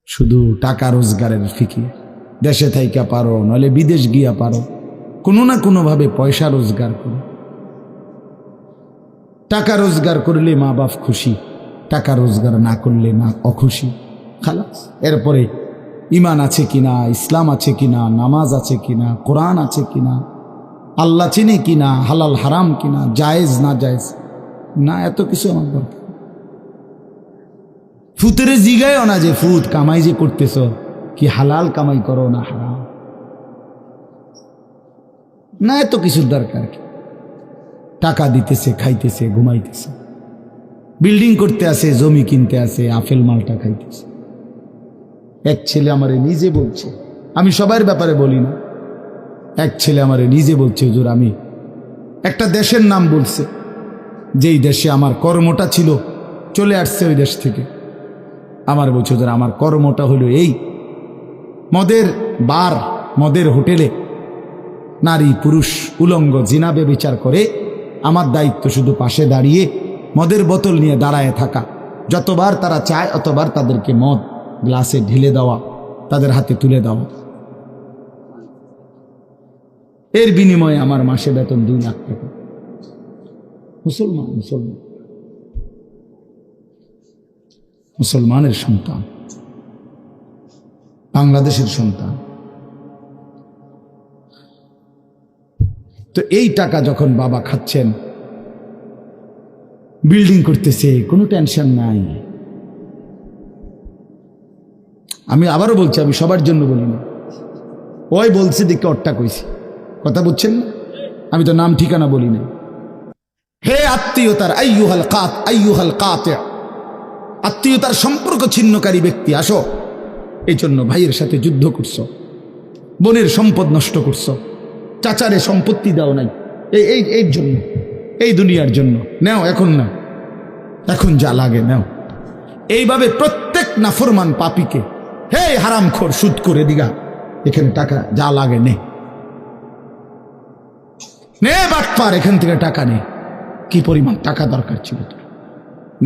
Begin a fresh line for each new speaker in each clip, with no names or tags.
শুধু টাকা রোজগারের ফিকির। দেশে থাইকা পারো, নইলে বিদেশ গিয়া পারো, কোনো না কোনোভাবে পয়সা রোজগার করো। টাকা রোজগার করলে মা বাপ খুশি, টাকা রোজগার না করলে না অখুশি, খালাস। এরপরে ইমান আছে কিনা, ইসলাম আছে কিনা, নামাজ আছে কিনা, কোরআন আছে কিনা, আল্লাহ চিনে কিনা, হালাল হারাম কিনা, জায়েজ না জায়েজ না, এত কিছু আমার দরকার। ফুতেরে জিগায়ও না যে ফুত কামাই যে করতেছ কি হালাল কামাই করো না হারাম, না এত কিছুর দরকার কি। টাকা দিতেছে, খাইতেছে, ঘুমাইতেছে, বিল্ডিং করতে আসে, জমি কিনতে আসে, আপেল মালটা খাইতেছে। এক ছেলে আমারে নিজে বলছে, আমি সবার ব্যাপারে বলি না, এক ছেলে আমারে নিজে বলছে, হুজুর আমি একটা দেশের নাম বলছে, যেই দেশে আমার কর্মটা ছিল, চলে আসছে ওই দেশ থেকে। আমার বলছে, হুজুর আমার কর্মটা হলো এই, মদের বার, মদের হোটেলে নারী পুরুষ উলঙ্গ জিনাবে বিচার করে, আমার দায়িত্ব শুধু পাশে দাঁড়িয়ে মদের বোতল নিয়ে দাঁড়ায় থাকা, যতবার তারা চায় অতবার তাদেরকে মদ গ্লাসে ঢেলে দেওয়া, তাদের হাতে তুলে দেওয়া। এর বিনিময়ে আমার মাসে বেতন 2 লাখ টাকা। মুসলমান, মুসলমান, মুসলমানের সন্তান, বাংলাদেশের সন্তান। তো এই টাকা যখন বাবা খাচ্ছেন, বিল্ডিং করতেছে, কোনো টেনশন নাই। আমি আবারও বলছি, আমি সবার জন্য বলি না, ওই বলছে দেখে অট্টা কইছি, কথা বুঝছেন না, আমি তো নাম ঠিকানা বলি না। হে আত্মীয়তার আইয়ুহাল কাতি', আত্মীয়তার সম্পর্ক ছিন্নকারী ব্যক্তি, আসো। এই জন্য ভাইয়ের সাথে যুদ্ধ করছো, বোনের সম্পদ নষ্ট করছো, চাচারে সম্পত্তি দাও নাই, এই জন্য, এই দুনিয়ার জন্য নেও, এখন না, এখন যা লাগে নেও। এইভাবে প্রত্যেক নাফরমান পাপীকে, হে হারামখোর সুদ করে দিগা, এখানে টাকা যা লাগে নে, নে বাটপার, এখান থেকে টাকা নে, কি পরিমাণ টাকা দরকার ছিল তোর,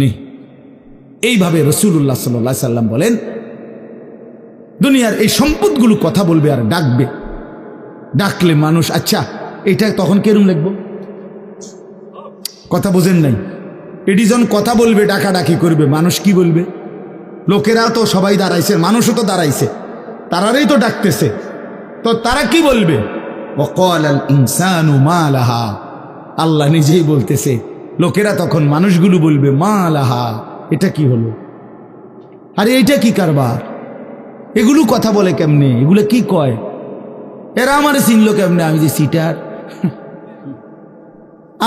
নে। এইভাবে রাসূলুল্লাহ সাল্লাল্লাহু আলাইহি সাল্লাম বলেন, দুনিয়ার এই সম্পদগুলো কথা বলবে আর ডাকবে, ডাকলে মানুষ, আচ্ছা এটা তখন কেরম লিখবো, কথা বোঝেন নাই, এডিজন কথা বলবে, ডাকাডাকি করবে, মানুষ কি বলবে? লোকেরা তো সবাই দাঁড়াইছে, মানুষও তো দাঁড়াইছে, তারারই তো ডাকতেছে, তো তারা কি বলবে? ওয়াকালাল ইনসানু মা লাহা, আল্লাহ নিজেই বলতেছে, লোকেরা তখন মানুষগুলো বলবে মা লাহা, এটা কি হলো, আরে এইটা কি কারবার, এগুলো কথা বলে কেমনে, এগুলো কি কয়, এরা আমারে চিনলো কেমনে, আমি যে সিটার,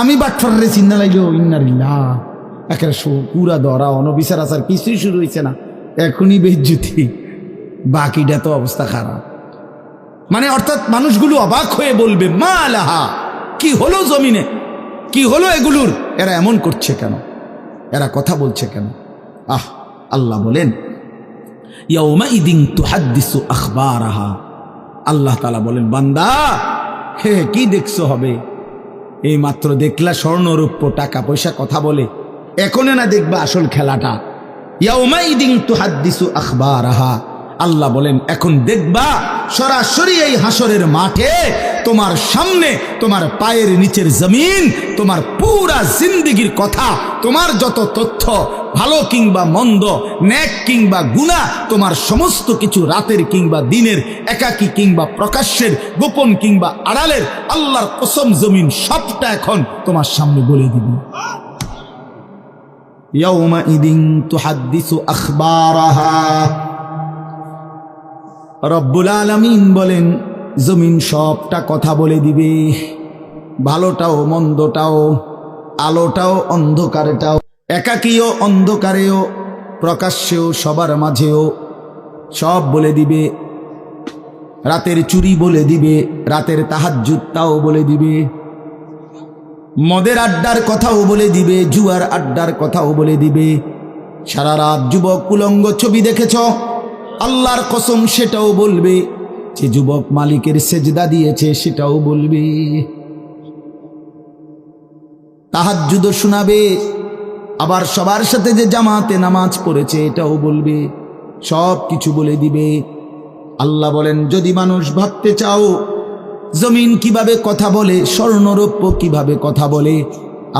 আমি বাটফারে চিন্না লাগলো, ইন্নারিল্লাহ, একেবারে পুরা ধরা অনবিচার আচার কিছুই শুরু হয়েছে না, এখনই বেজ্জুতি, বাকিটা তো অবস্থা খারাপ। মানে অর্থাৎ মানুষগুলো অবাক হয়ে বলবে মা লাহা, কি হলো জমিনে, কি হলো এগুলোর, এরা এমন করছে কেন, এরা কথা বলছে কেন? আল্লাহ বলেন ইয়াউমাইদিন তুহাদ্দিসু আখবারাহা, আল্লাহ তাআলা বলেন, বান্দা হে কি দেখছো হবে, এই মাত্র দেখলা স্বর্ণ রূপ্য টাকা পয়সা কথা বলে, এখনে না দেখবা আসল খেলাটা। ইয়াউমাইদিন তুহাদ্দিসু আখবারাহা, আল্লাহ বলেন এখন দেখবা সরাসরি এই হাসরের মাঠে তোমার সামনে, তোমার পায়ের নিচের জমিন, তোমার পুরা জিন্দেগির কথা, তোমার যত তথ্য, ভালো কিংবা মন্দ, নেক কিংবা গুনাহ, তোমার সমস্ত কিছু রাতের কিংবা দিনের, একাকী কিংবা প্রকাশ্যের, গোপন কিংবা আড়ালের, আল্লাহর কসম জমিন সবটা এখন তোমার সামনে বলে দিবে। ইয়াউমাইদিন তুহাদ্দিসু আখবারাহা, রব্বুল আলামিন বলেন জমিন সবটা কথা বলে দিবে, ভালোটাও মন্দটাও, আলোটাও অন্ধকারটাও, একাকীও অন্ধকারেও, প্রকাশ্যেও, সবার মাঝেও সব বলে দিবে। রাতের চুরি বলে দিবে, রাতের তাহাজ্জুদটাও বলে দিবে, মদের আড্ডার কথাও বলে দিবে, জুয়ার আড্ডার কথাও বলে দিবে। সারা রাত যুবক উলঙ্গ ছবি দেখেছ, আল্লাহর কসম সেটাও বলবে, যে যুবক মালিকের সেজদা দিয়েছে সেটাও বলবে, তাহাজ্জুদ শোনাবে, আবার সবার সাথে যে জামাতে নামাজ পড়েছে এটাও বলবে, সব কিছু বলে দিবে। আল্লাহ বলেন, যদি মানুষ ভাবতে চাও জমিন কিভাবে কথা বলে, স্বর্ণরৌপ্য কিভাবে কথা বলে,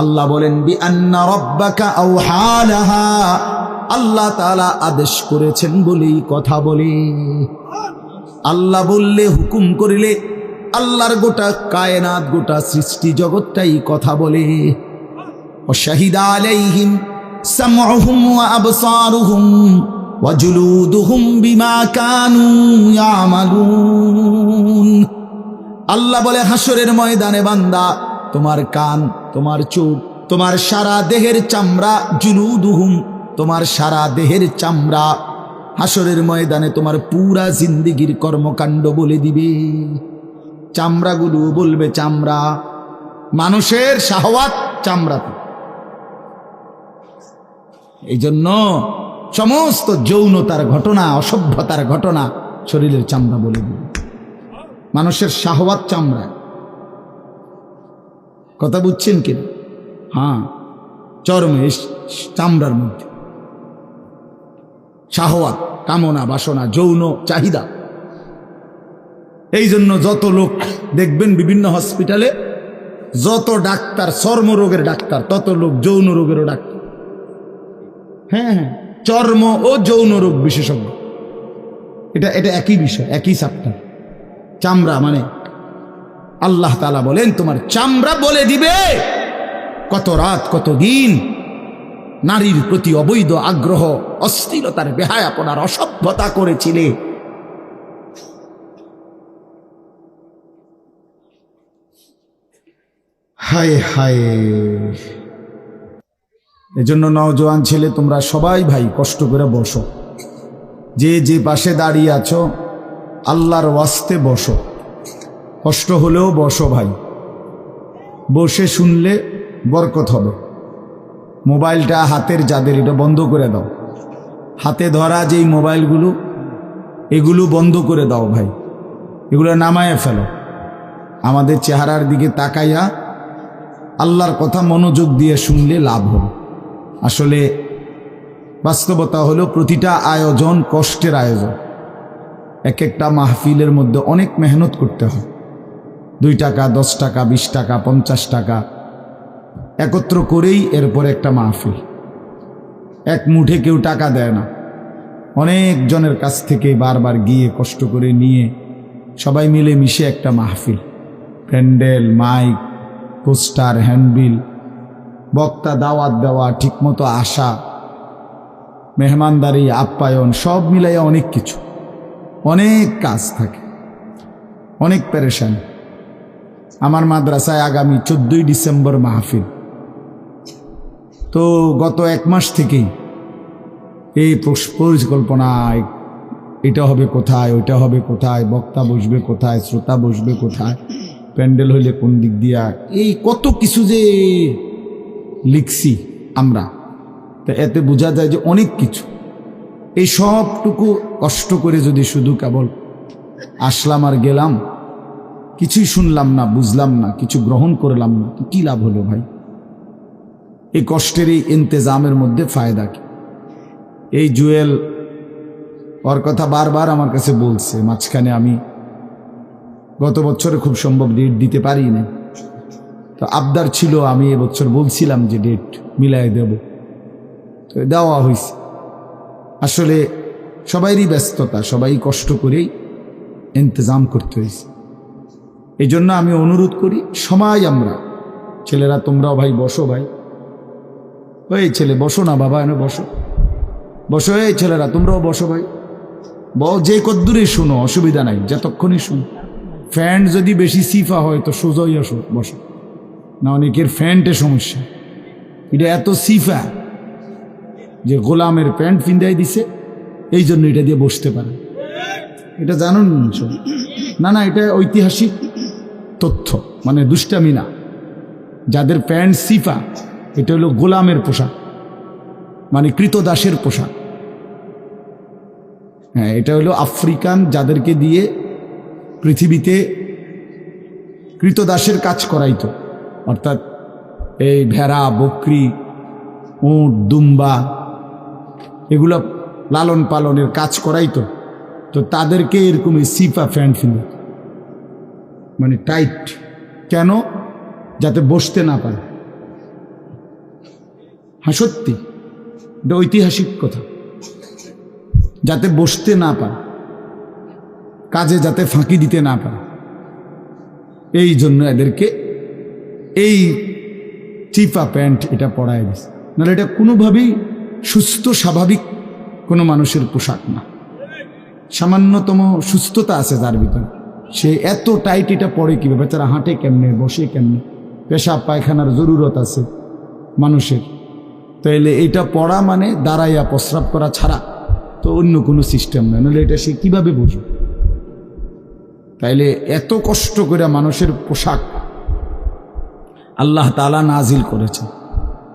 আল্লাহ বলেন বিআন্না রাব্বাকা আওহা লাহা, আল্লাহ তাআলা আদেশ করেছেন বলেই কথা বলে। আল্লাহ বললে, হুকুম করিলে আল্লাহর গোটা কায়নাত, গোটা সৃষ্টি জগৎটাই কথা বলে। ওয়াশাহিদা আলাইহিম সামউহুম ওয়া আবসারুহুম ওয়া জুলুদুহুম বিমা কানু ইয়ামালুন। আল্লাহ বলে, হাসরের ময়দানে বান্দা, তোমার কান, তোমার চোখ, তোমার সারা দেহের চামড়া, জুলুদুহুম, তোমার সারা দেহের চামড়া, হাসরের ময়দানে তোমার পুরা জিন্দেগির কর্মকাণ্ড বলে দিবে। চামড়াগুলো বলবে, চামড়া, মানুষের শাহওয়াত চামড়াতে। এই জন্য সমস্ত যৌনতার ঘটনা, অসভ্যতার ঘটনা শরীরের চামড়া বলে দিবে। মানুষের শাহওয়াত চামড়া। কথা বুঝছেন কিনা? হ্যাঁ, চরমে চামড়ার মধ্যে শাহওয়াত, কামনা, বাসনা, যৌন চাহিদা। এই জন্য যত লোক দেখবেন বিভিন্ন হসপিটালে, যত ডাক্তার চর্মরোগের ডাক্তার, তত লোক যৌন রোগেরও ডাক্তার। হ্যাঁ হ্যাঁ, চর্ম ও যৌন রোগ বিশেষজ্ঞ। এটা একই বিষয়, একই চ্যাপ্টার। চামড়া মানে আল্লাহ তাআলা বলেন, তোমার চামড়া বলে দিবে কত রাত, কত দিন নারীর প্রতি অবৈধ আগ্রহ, অস্থিরতার, বেহায়াপনার, অসভ্যতা করেছিলে। হায় হায়। এজন্য নওজোয়ান ছেলে, তোমরা সবাই ভাই কষ্ট করে বসো। যে যে পাশে দাঁড়িয়ে আছো, আল্লাহর ওয়াস্তে বসো। কষ্ট হলেও বসো ভাই, বসে শুনলে বরকত হবে। মোবাইলটা হাতের যাদের, এটা বন্ধ করে দাও। হাতে ধরা যেই মোবাইলগুলো, এগুলো বন্ধ করে দাও ভাই, এগুলো নামায়ে ফেলো। আমাদের চেহারার দিকে তাকাইয়া আল্লাহর কথা মনোযোগ দিয়ে শুনলে লাভ হবে। আসলে বাস্তবতা হলো, প্রতিটা আয়োজন কষ্টের আয়োজন। এক একটা মাহফিলের মধ্যে অনেক মেহনত করতে হয়। 2 টাকা, 10 টাকা, 20 টাকা, 50 টাকা একত্র করেই এরপর একটা মাহফিল। এক মুঠে কেউ টাকা দেয় না, অনেক জনের কাছ থেকে বারবার গিয়ে কষ্ট করে নিয়ে সবাই মিলে মিশে একটা মাহফিল। প্যান্ডেল, মাইক, পোস্টার, হ্যান্ডবিল, বক্তা, দাওয়াত দেওয়া, ঠিকমতো আসা, মেহমানদারি, আপ্যায়ন, সব মিলাইয়া অনেক কিছু, অনেক কাজ থাকে, অনেক পেরেশানি। আমার মাদ্রাসায় আগামী 14ই ডিসেম্বর মাহফিল। তো গত 1 মাস থেকেই এই পরিকল্পনা, এটা হবে কোথায়, ওইটা হবে কোথায়, বক্তা বসবে কোথায়, শ্রোতা বসবে কোথায়, প্যান্ডেল হইলে কোন দিক দিয়া, এই কত কিছু যে লিখছি আমরা। তো এতে বোঝা যায় যে অনেক কিছু। এই সবটুকু কষ্ট করে যদি শুধু কেবল আসলাম আর গেলাম, কিছুই শুনলাম না, বুঝলাম না, কিছু গ্রহণ করলাম না, তো কি লাভ হলো ভাই? এই কষ্টের এই ইন্তেজামের মধ্যে ফায়দা কি? এই জুয়েল ওর কথা বারবার আমার কাছে বলছে। মাঝখানে আমি গত বছরে খুব সম্ভব ডেট দিতে পারি না, তো আবদার ছিল, আমি এবছর বলছিলাম যে ডেট মিলাই দেব, তো দেওয়া হয়েছে। আসলে সবাইরই ব্যস্ততা, সবাই কষ্ট করেই ইন্তজাম করতে হয়েছে। এই জন্য আমি অনুরোধ করি, সময় আমরা ছেলেরা, তোমরাও ভাই বসো। ভাই ওই ছেলে বসো না বাবা, এনে বসো, বসো। এই ছেলেরা তোমরাও বসো ভাই, যে কদ্দুরে শুনো, অসুবিধা নাই, যতক্ষণই শুনো। ফ্যান্ট যদি বেশি সিফা হয় তো সোজাই আসো, বসো না। অনেকের ফ্যান্টে সমস্যা, এটা এত সিফা যে গোলামের প্যান্ট ফিন্দাই দিছে, এই জন্য এটা দিয়ে বসতে পারে। এটা জানুন না? না, এটা ঐতিহাসিক তথ্য, মানে দুষ্টামি না। যাদের প্যান্ট সিফা, এটা হলো গোলামের পোশাক, মানে কৃতদাসের পোশাক। হ্যাঁ, এটা হলো আফ্রিকান, যাদেরকে দিয়ে পৃথিবীতে কৃতদাসের কাজ করাইতো, অর্থাৎ এই ভেড়া, বকরি, উট, দুম্বা, এগুলো লালন পালনের কাজ করাইতো, তো তাদেরকে এরকম সিফা প্যান্ট ফিলে, মানে টাইট, কেন? যাতে বসতে না পারে। হ্যাঁ সত্যি, এটা ঐতিহাসিক কথা, যাতে বসতে না পারে, কাজে যাতে ফাঁকি দিতে না পারে, এই জন্য এদেরকে এই চিপা প্যান্ট এটা পরায় দিচ্ছে। নাহলে এটা কোনোভাবেই সুস্থ স্বাভাবিক কোনো মানুষের পোশাক না। সামান্যতম সুস্থতা আছে যার ভিতরে, সে এত টাইট এটা পরে কীভাবে? বেচারা হাঁটে কেমনে, বসে কেমনে, পেশাব পায়খানার জরুরত আছে মানুষের, তাইলে এটা পড়া মানে দাঁড়াইয়া প্রস্রাব করা ছাড়া তো অন্য কোনো সিস্টেম নয়, নাহলে এটা সে কীভাবে বুঝবে? তাইলে এত কষ্ট করে মানুষের পোশাক আল্লাহ তাআলা নাজিল করেছেন।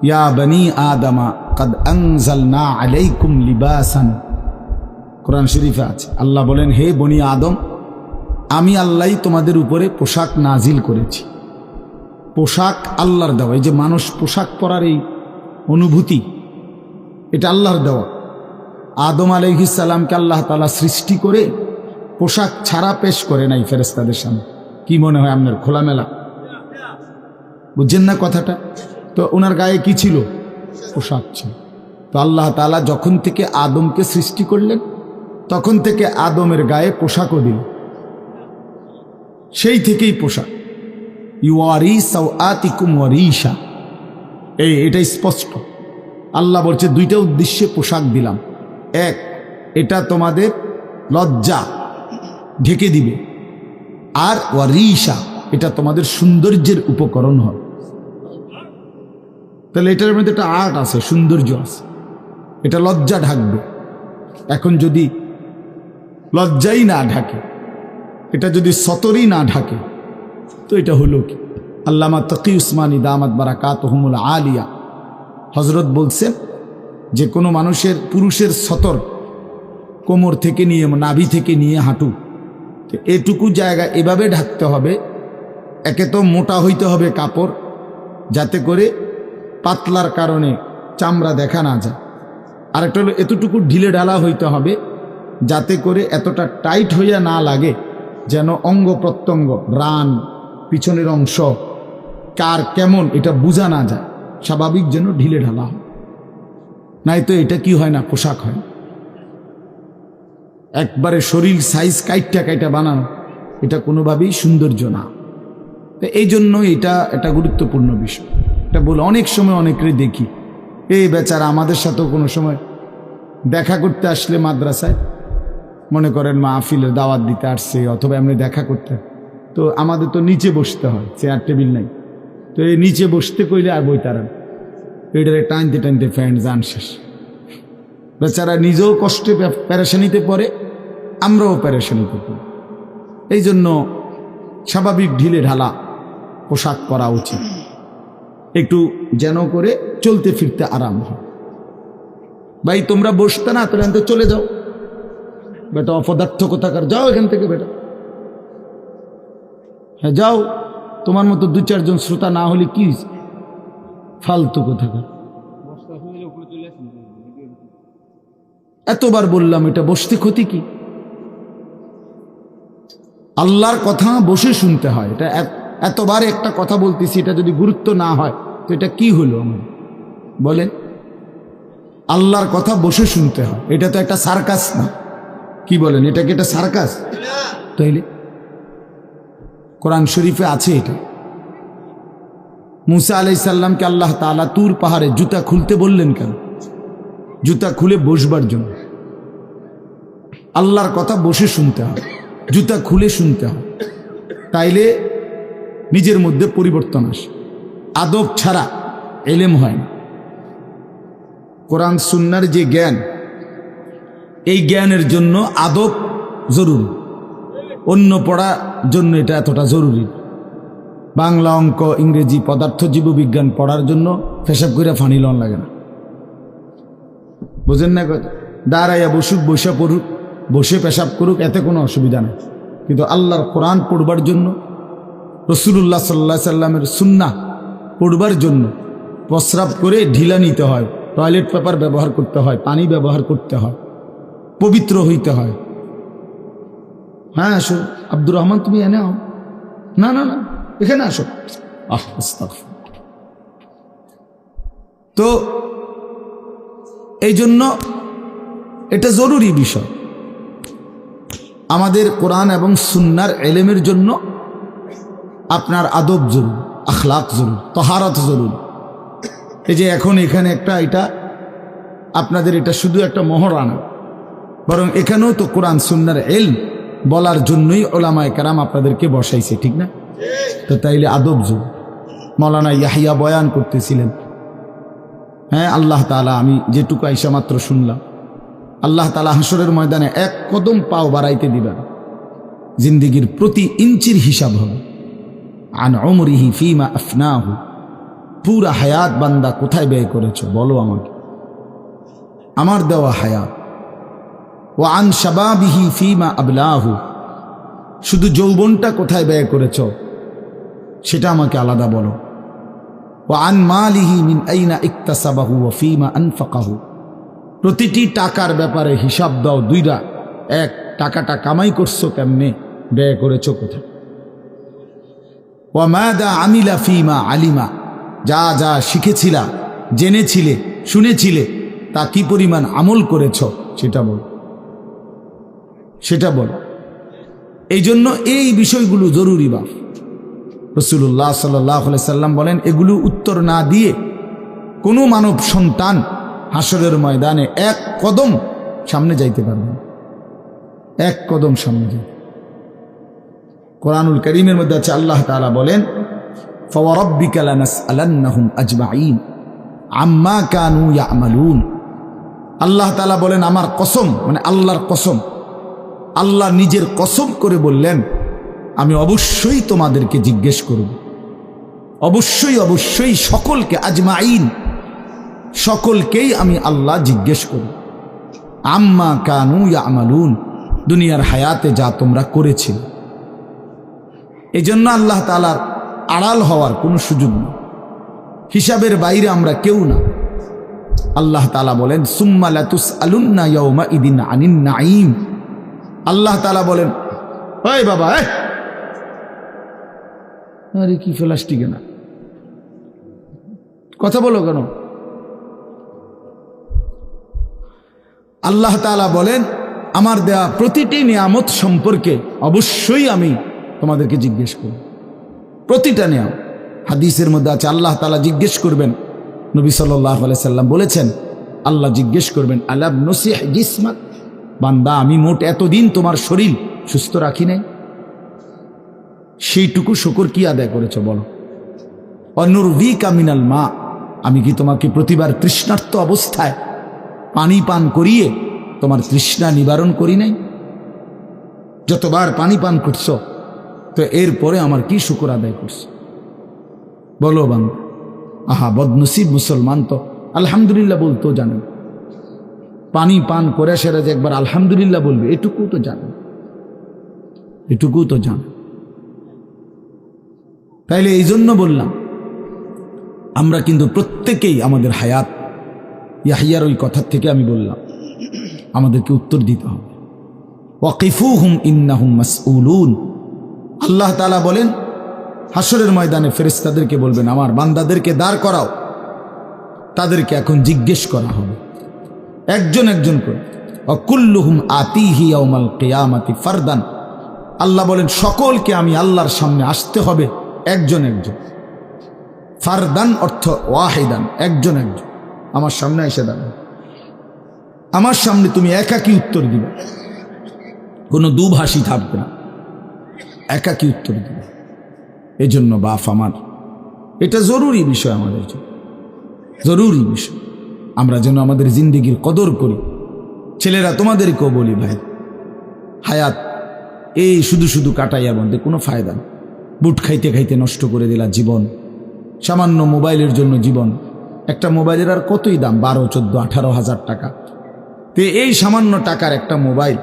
ইয়া বনি আদমা কাদ আনজালনা আলাইকুম লিবাসান, কোরআন শরীফে আছে। আল্লাহ বলেন, হে বনি আদম, আমি আল্লাহই তোমাদের উপরে পোশাক নাজিল করেছি। পোশাক আল্লাহর দেওয়া। এই যে মানুষ পোশাক পরার এই অনুভূতি, এটা আল্লাহর দেওয়া। আদম আলাইহিস সালামকে আল্লাহ তাআলা সৃষ্টি করে পোশাক ছাড়া পেশ করে নাই ফেরেশতাদের সামনে। কি মনে হয় আপনার? খোলামেলা, বুঝছেন না কথাটা? তো ওনার গায়ে কি ছিল? পোশাক ছিল। তো আল্লাহ তাআলা যখন থেকে আদমকে সৃষ্টি করলেন, তখন থেকে আদমের গায়ে পোশাকও দিল, সেই থেকেই পোশাক। ইউয়ারি সাওআতিকুম ওয়ারিশা, এটা স্পষ্ট। আল্লাহ বলছে দুইটা উদ্দেশ্যে পোশাক দিলাম। এক, এটা তোমাদের লজ্জা ঢেকে দিবে, আর ওয়ারিশা, এটা তোমাদের সৌন্দর্যের উপকরণ হয়। তাহলে এটার মধ্যে একটা আর্ট আছে, সৌন্দর্য আছে, এটা লজ্জা ঢাকবে। এখন যদি লজ্জাই না ঢাকে, এটা যদি সতরই না ঢাকে, তো এটা হলো কি? আল্লামা তকি উসমানী দামাত বারাকাতুহুমুল আলিয়া হজরত বলছেন যে কোনো মানুষের, পুরুষের সতর কোমর থেকে নিয়ে, নাভি থেকে নিয়ে হাঁটু, তো এটুকু জায়গা এভাবে ঢাকতে হবে। একে তো মোটা হইতে হবে কাপড়, যাতে করে পাতলার কারণে চামড়া দেখা না যায়। আরেকটা হলো এতটুকু ঢিলে ঢালা হইতে হবে, যাতে করে এতটা টাইট হইয়া না লাগে, যেন অঙ্গ প্রত্যঙ্গ, রান, পিছনের অংশ কার কেমন এটা বোঝা না যায়, স্বাভাবিক যেন ঢিলে ঢালা হয়। নাই তো এটা কি হয় না, পোশাক হয়। একবারে শরীর সাইজ কাইটা বানানো, এটা কোনোভাবেই সৌন্দর্য না। এই জন্য এটা একটা গুরুত্বপূর্ণ বিষয়। এটা বলে অনেক সময় অনেকেরই দেখি, এই বেচারা আমাদের সাথেও কোনো সময় দেখা করতে আসলে মাদ্রাসায়, মনে করেন মাহফিলের দাওয়াত দিতে আসছে অথবা এমনি দেখা করতে, তো আমাদের তো নিচে বসতে হয়, চেয়ার টেবিল নাই। তো এই নিচে বসতে কইলে আর বই তারান, এটারে টানতে টানতে ফ্যান্ট যান শেষ। বেচারা নিজেও কষ্টে প্যারেশানিতে পড়ে, আমরাও প্যারেশানিতে পড়ি। এই জন্য স্বাভাবিক ঢিলে ঢালা পোশাক পরা উচিত, একটু যেন করে চলতে ফিরতে আরাম হয়। ভাই তোমরা বসতে না, তোরা তো চলে যাও বেটা, অপদার্থ কোথাকার, যাও এখান থেকে বেটা। হ্যাঁ যাও, তোমার মতো দু চারজন শ্রোতা না হলে কি ফালতু কোথাকার। এতবার বললাম এটা বসতে ক্ষতি কি? আল্লাহর কথা বসে শুনতে হয়। এটা এতবার একটা কথা বলতেছি, এটা যদি গুরুত্ব না হয় তো এটা কি হলো আমার বলেন? আল্লাহর কথা বসে শুনতে হয়, এটা তো একটা সার্কাস না। কি বলেন, এটা কি একটা সার্কাস? তাইলে কোরআন শরীফে আছে এটা। মুসা আলাইহিস সালামকে আল্লাহ তাআলা তুর পাহাড়ে জুতা খুলতে বললেন কেন? জুতা খুলে বসবার জন্য। আল্লাহর কথা বসে শুনতে হয়, জুতা খুলে শুনতে হয়, তাইলে নিজের মধ্যে পরিবর্তন আসে। আদব ছাড়া এলেম হয় না। কোরআন সুন্নাহর যে জ্ঞান, এই জ্ঞানের জন্য আদব জরুরি, অন্য পড়ার জন্য এটা এতটা জরুরি। বাংলা, অঙ্ক, ইংরেজি, পদার্থ, জীববিজ্ঞান পড়ার জন্য পেশাব করে ফানি লন লাগে না, বুঝেন না? দাঁড়াইয়া বসুক, বসে পড়ুক, বসে পেশাব করুক, এতে কোনো অসুবিধা নেই। কিন্তু আল্লাহর কোরআন পড়বার জন্য, রাসূলুল্লাহ সাল্লাল্লাহু আলাইহি সাল্লামের সুন্নাহ পড়বার জন্য প্রস্রাব করে ঢিলা নিতে হয়, টয়লেট পেপার ব্যবহার করতে হয়, পানি ব্যবহার করতে হয়, পবিত্র হইতে হয়। হ্যাঁ আসো আব্দুর রহমান, তুমি এনে আও। না না না, এখানে আসো। তো এই জন্য এটা জরুরি বিষয়। আমাদের কোরআন এবং সুন্নার এলেমের জন্য আপনার আদব জরুরি, আখলাক জরুরি, তহারত জরুরি। এই যে এখন এখানে একটা, এটা আপনাদের এটা শুধু একটা মহরানা, বরং এখানেও তো কোরআন সুন্নার এলম বলার জন্যই ওলামায়ে কেরাম আপনাদেরকে বসাইছে, ঠিক না? তো তাইলে আদব জরুরি। মৌলানা ইয়াহিয়া বয়ান করতেছিলেন, হ্যাঁ আল্লাহ তাআলা, আমি যেটুকু আইসা মাত্র শুনলাম, আল্লাহ তাআলা হাসরের ময়দানে এক কদম পাও বাড়াইতে দিবেন, জিন্দিগির প্রতি ইঞ্চির হিসাব হবে। আন উমরিহি ফিমা আফনাহু, পুরা হায়াত বান্দা কোথায় ব্যয় করেছো বলো আমাকে, আমার দেওয়া হায়াত। ওয়া আন শাবাবিহি ফিমা আবলাহু, শুধু যৌবনটা কোথায় ব্যয় করেছো সেটা আমাকে আলাদা বলো। ওয়া আন মালিহি মিন আইনা ইকতাসাবাহু ওয়া ফিমা আনফাকাহু, প্রতিটি টাকার ব্যাপারে হিসাব দাও দুইটা। এক, টাকাটা কামাই করছো কেমনে, ব্যয় করেছো কোথায়। ওয়া মাদা আমিলা ফিমা আলিমা, যা যা শিখেছিলা, জেনেছিলে, শুনেছিলে, তা কি পরিমাণ আমল করেছ সেটা বল, সেটা বল। এই জন্য এই বিষয়গুলো জরুরি। বাপ রাসূলুল্লাহ সাল্লাল্লাহু আলাইহি সাল্লাম বলেন, এগুলো উত্তর না দিয়ে কোনো মানব সন্তান হাসরের ময়দানে এক কদম সামনে যাইতে পারবে না, এক কদম সামনে যাইতে। কোরআনুল কারীমের মধ্যে আছে, আল্লাহ তাআলা বলেন, ফাওয়ারাব্বিকা লানাসআলান্নাহুম আজমাইন আম্মা কানু ইয়ামালুন। আল্লাহ তাআলা বলেন, আমার কসম, মানে আল্লাহর কসম, আল্লাহ নিজের কসম করে বললেন, আমি অবশ্যই তোমাদেরকে জিজ্ঞেস করব, অবশ্যই অবশ্যই সকলকে, আজমাইন, সকলকেই আমি আল্লাহ জিজ্ঞেস করব, আম্মা কানু ইয়ামালুন, দুনিয়ার হায়াতে যা তোমরা করেছিলে। এই জন্য আল্লাহ তাআলার আড়াল হওয়ার কোনো সুযোগ নেই, হিসাবের বাইরে আমরা কেউ না। আল্লাহ তাআলা বলেন, সুম্মা লাতুসআলুন্না ইয়াওমা ইদিন আনিন নাঈম। আল্লাহ তাআলা বলেন, ওই বাবা, আরে কি প্লাস্টিকে না, কথা বলো কেন? আল্লাহ তাআলা বলেন, আমার দেয়া প্রতিটি নিয়ামত সম্পর্কে অবশ্যই আমি তোমাদেরকে জিজ্ঞেস করব, প্রতিটা নিয়ামত। হাদিসের মধ্যে আছে, আল্লাহ তাআলা জিজ্ঞেস করবেন, নবী সাল্লাল্লাহু আলাইহি সাল্লাম বলেছেন, আল্লাহ জিজ্ঞেস করবেন, আলাম নসিহ জিসমাক, বান্দা আমি মোট এতদিন তোমার শরীর সুস্থ রাখি নাই, সেইটুকু শুকর কি আদায় করেছো বলো। অনুরভিকা মিনাল মা, আমি কি তোমাকে প্রতিবার তৃষ্ণার্ত অবস্থায় পানি পান করিয়ে তোমার তৃষ্ণা নিবারণ করি নাই? যতবার পানি পান করছো, তো এরপরে আমার কি শুকর আদায় করছো বলো বান্দা। আহা বদনসিব মুসলমান তো আলহামদুলিল্লাহ বলতেও জানেন, পানি পান করে সেরা যে একবার আলহামদুলিল্লাহ বলবে, এটুকু তো জানেন, এটুকু তো জানেন। তাইলে এই জন্য বললাম, আমরা কিন্তু প্রত্যেকেই আমাদের হায়াত, ইয়াহিয়ার ওই কথার থেকে আমি বললাম, আমাদেরকে উত্তর দিতে হবে। ওয়াকিফুহুম ইন্নাহুম মাসউলুন। আল্লাহ তাআলা বলেন, হাসরের ময়দানে ফেরেশতাদেরকে বলবেন, আমার বান্দাদেরকে দাঁড় করাও, তাদেরকে এখন জিজ্ঞেস করা হবে একজন একজন করে। ওয়াকুল্লুহুম আতিহি ইয়াউমাল কিয়ামাতি ফারদান। আল্লাহ বলেন, সকলকে আমি আল্লাহর সামনে আসতে হবে একজন একজন। ফারদান অর্থ ওয়াহিদান, একজন একজন আমার সামনে এসে দাঁড়াও, আমার সামনে তুমি একাকী উত্তর দিবে, কোনো দুভাষী থাকবে না, একাকী উত্তর দিবে। এই জন্য বাপ আমার, এটা জরুরি বিষয়, আমাদের জন্য জরুরি বিষয়, আমরা যেন আমাদের জিন্দিগির কদর করি। ছেলেরা তোমাদেরকেও বলি, ভাই হায়াত এই শুধু শুধু কাটাইয়ার মধ্যে কোনো ফায়দা নেই। বুট খাইতে খাইতে নষ্ট করে দিলা জীবন, সামান্য মোবাইলের জন্য জীবন। একটা মোবাইলের আর কতই দাম, 12, 14, 18 হাজার টাকা। তো এই সামান্য টাকার একটা মোবাইল,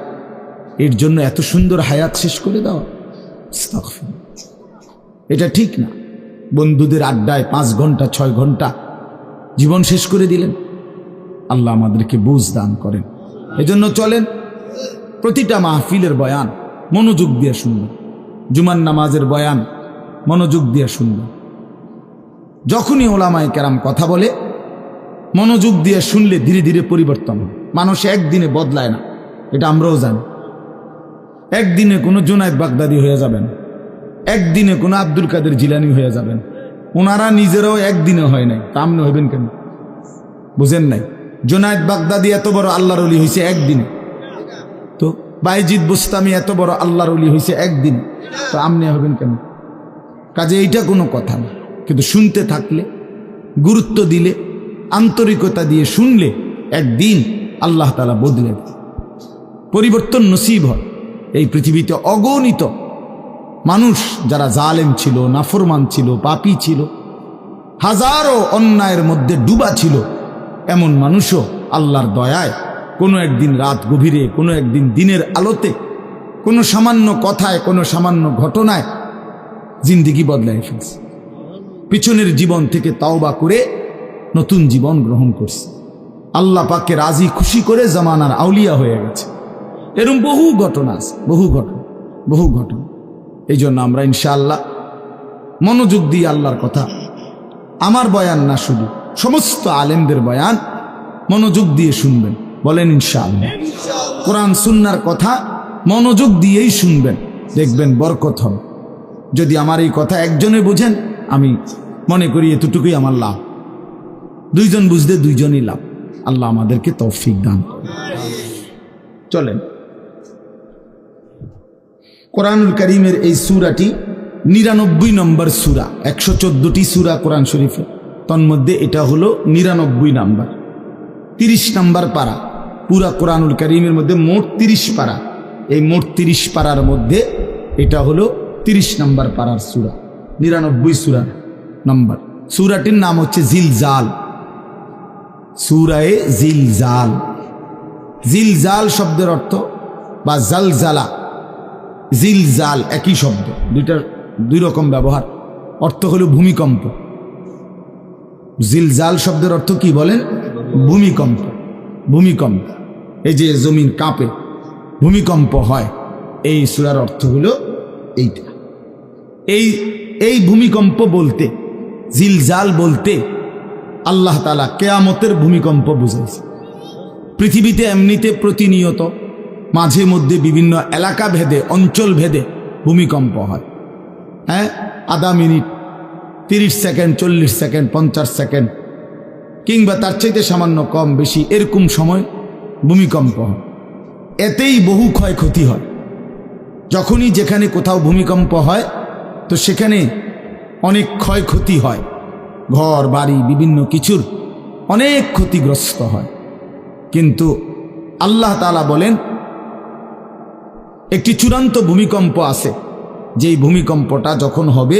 এর জন্য এত সুন্দর হায়াত শেষ করে দাও, এটা ঠিক না। বন্ধুদের আড্ডায় 5 ঘন্টা 6 ঘন্টা জীবন শেষ করে দিলেন। আল্লাহ আমাদেরকে বুঝ দান করেন। এজন্য চলেন প্রতিটা মাহফিলের বয়ান মনোযোগ দিয়ে শুনবেন, জুমার নামাজের বয়ান মনোযোগ দিয়ে শুনবেন। যখনই ওলামায়ে কেরাম কথা বলে মনোযোগ দিয়ে শুনলে ধীরে ধীরে পরিবর্তন হয়। মানুষ একদিনে বদলায় না, এটা আমরাও জানি। একদিনে কোনো জুনায়েদ বাগদাদি হয়ে যাবেন, একদিনে কোনো আব্দুল কাদের জিলানী হয়ে যাবেন। ওনারা নিজেরাও একদিনে হয় নাই, তা আপনি হইবেন কেন? বুঝেন নাই? জুনায়েদ বাগদাদি এত বড় আল্লাহর ওলি হয়েছে একদিনে, তো বাইজিদ বুস্তামি এত বড় আল্লাহর ওলি হয়েছে একদিনে, তো আপনি হবেন কেন? কাজে এইটা কোনো কথা না, কিন্তু শুনতে থাকলে, গুরুত্ব দিলে, আন্তরিকতা দিয়ে শুনলে একদিন আল্লাহ তাআলা বদলে দেয়, পরিবর্তন নসিব হয়। এই পৃথিবীতে অগণিত মানুষ যারা জালেম ছিল, নাফরমান ছিল, পাপী ছিল, হাজারো অন্যায়ের মধ্যে ডুবা ছিল, এমন মানুষও আল্লাহর দয়ায় কোনো একদিন রাত গভীরে, কোনো একদিন দিনের আলোতে, কোনো সামান্য কথায়, কোনো সামান্য ঘটনায় জিন্দেগি বদলায় ফেলছে। পিছনের জীবন থেকে তাওবা করে নতুন জীবন গ্রহণ করছে, আল্লাহ পাককে রাজি খুশি করে জামানার আউলিয়া হয়ে গেছে। এরকম বহু ঘটনা আছে, বহু ঘটনা। এই জন্য আমরা ইনশাআল্লাহ মনোযোগ দিয়ে আল্লাহর কথা, আমার বয়ান না শুধু সমস্ত আলেমদের বয়ান মনোযোগ দিয়ে শুনবেন। বলেন ইনশাআল্লাহ। কোরআন সুন্নাহর কথা মনোযোগ দিয়েই শুনবেন, দেখবেন বরকত হবে। যদি আমার এই কথা একজনে বুঝেন, আমি মনে করি এতটুকুই আমার লাভ। দুইজন বুঝতে দুইজনই লাভ। আল্লাহ আমাদেরকে তৌফিক দান। চলেন, কোরআনুল কারীমের এই সূরাটি 99 নম্বর সূরা। 114টি সূরা কোরআন শরীফে, তন্মধ্যে এটা হলো 99 নাম্বার, 30 নাম্বার পারা। পুরা কোরআনুল কারীমের মধ্যে মোট 30 পারা। এই মোট 30 পারার মধ্যে এটা হলো 30 নাম্বার পারার সূরা, 99 সূরা নাম্বার। সূরাটির নাম হচ্ছে জিলজাল, সূরায়ে জিলজাল। জিলজাল শব্দের অর্থ বা জালজালা, জিলজাল একই শব্দ, দুই রকম ব্যবহার। অর্থ হলো ভূমিকম্প। জিলজাল শব্দের অর্থ কি বলেন? ভূমিকম্প। ভূমিকম্প, এই যে জমিন কাঁপে, ভূমিকম্প হয়, এই সূরার অর্থ হলো এইটা। এই ভূমিকম্প বলতে, জিলজাল বলতে আল্লাহ তাআলা কিয়ামতের ভূমিকম্প বুঝাইছে। পৃথিবীতে এমনিতে প্রতিনিয়ত মাঝে মধ্যে বিভিন্ন এলাকা ভেদে, অঞ্চল ভেদে ভূমিকম্প হয়। হ্যাঁ, আধা মিনিট, 30 সেকেন্ড, 40 সেকেন্ড, 50 সেকেন্ড, কিংবা তার চাইতে সামান্য কম বেশি এরকম সময় ভূমিকম্প হয়। এতেই বহু ক্ষয়ক্ষতি হয়। যখনই যেখানে কোথাও ভূমিকম্প হয়, তো সেখানে অনেক ক্ষয়ক্ষতি হয়, ঘর বাড়ি বিভিন্ন কিছুর অনেক ক্ষতিগ্রস্ত হয়। কিন্তু আল্লাহ তাআলা বলেন একটি চূড়ান্ত ভূমিকম্প আছে, যেই ভূমিকম্পটা যখন হবে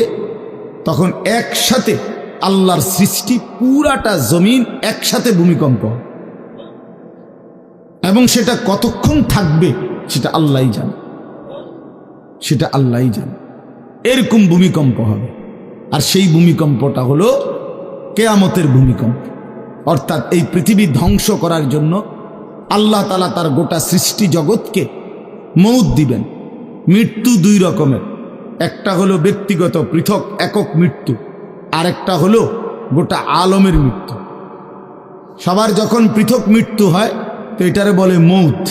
তখন একসাথে আল্লাহর সৃষ্টি পুরাটা জমিন একসাথে ভূমিকম্প, এবং সেটা কতক্ষণ থাকবে সেটা আল্লাহই জানে, সেটা আল্লাহই জানে। এরকম ভূমিকম্প হবে, আর সেই ভূমিকম্পটা হলো কিয়ামতের ভূমিকম্প। অর্থাৎ এই পৃথিবী ধ্বংস করার জন্য আল্লাহ তাআলা তার গোটা সৃষ্টি জগৎকে মৌত দিবেন। মৃত্যু দুই রকমের, একটা হলো ব্যক্তিগত পৃথক একক মৃত্যু, আর একটা হলো গোটা আলমের মৃত্যু। সবার যখন পৃথক মৃত্যু হয় তো এটারে বলে মৌত,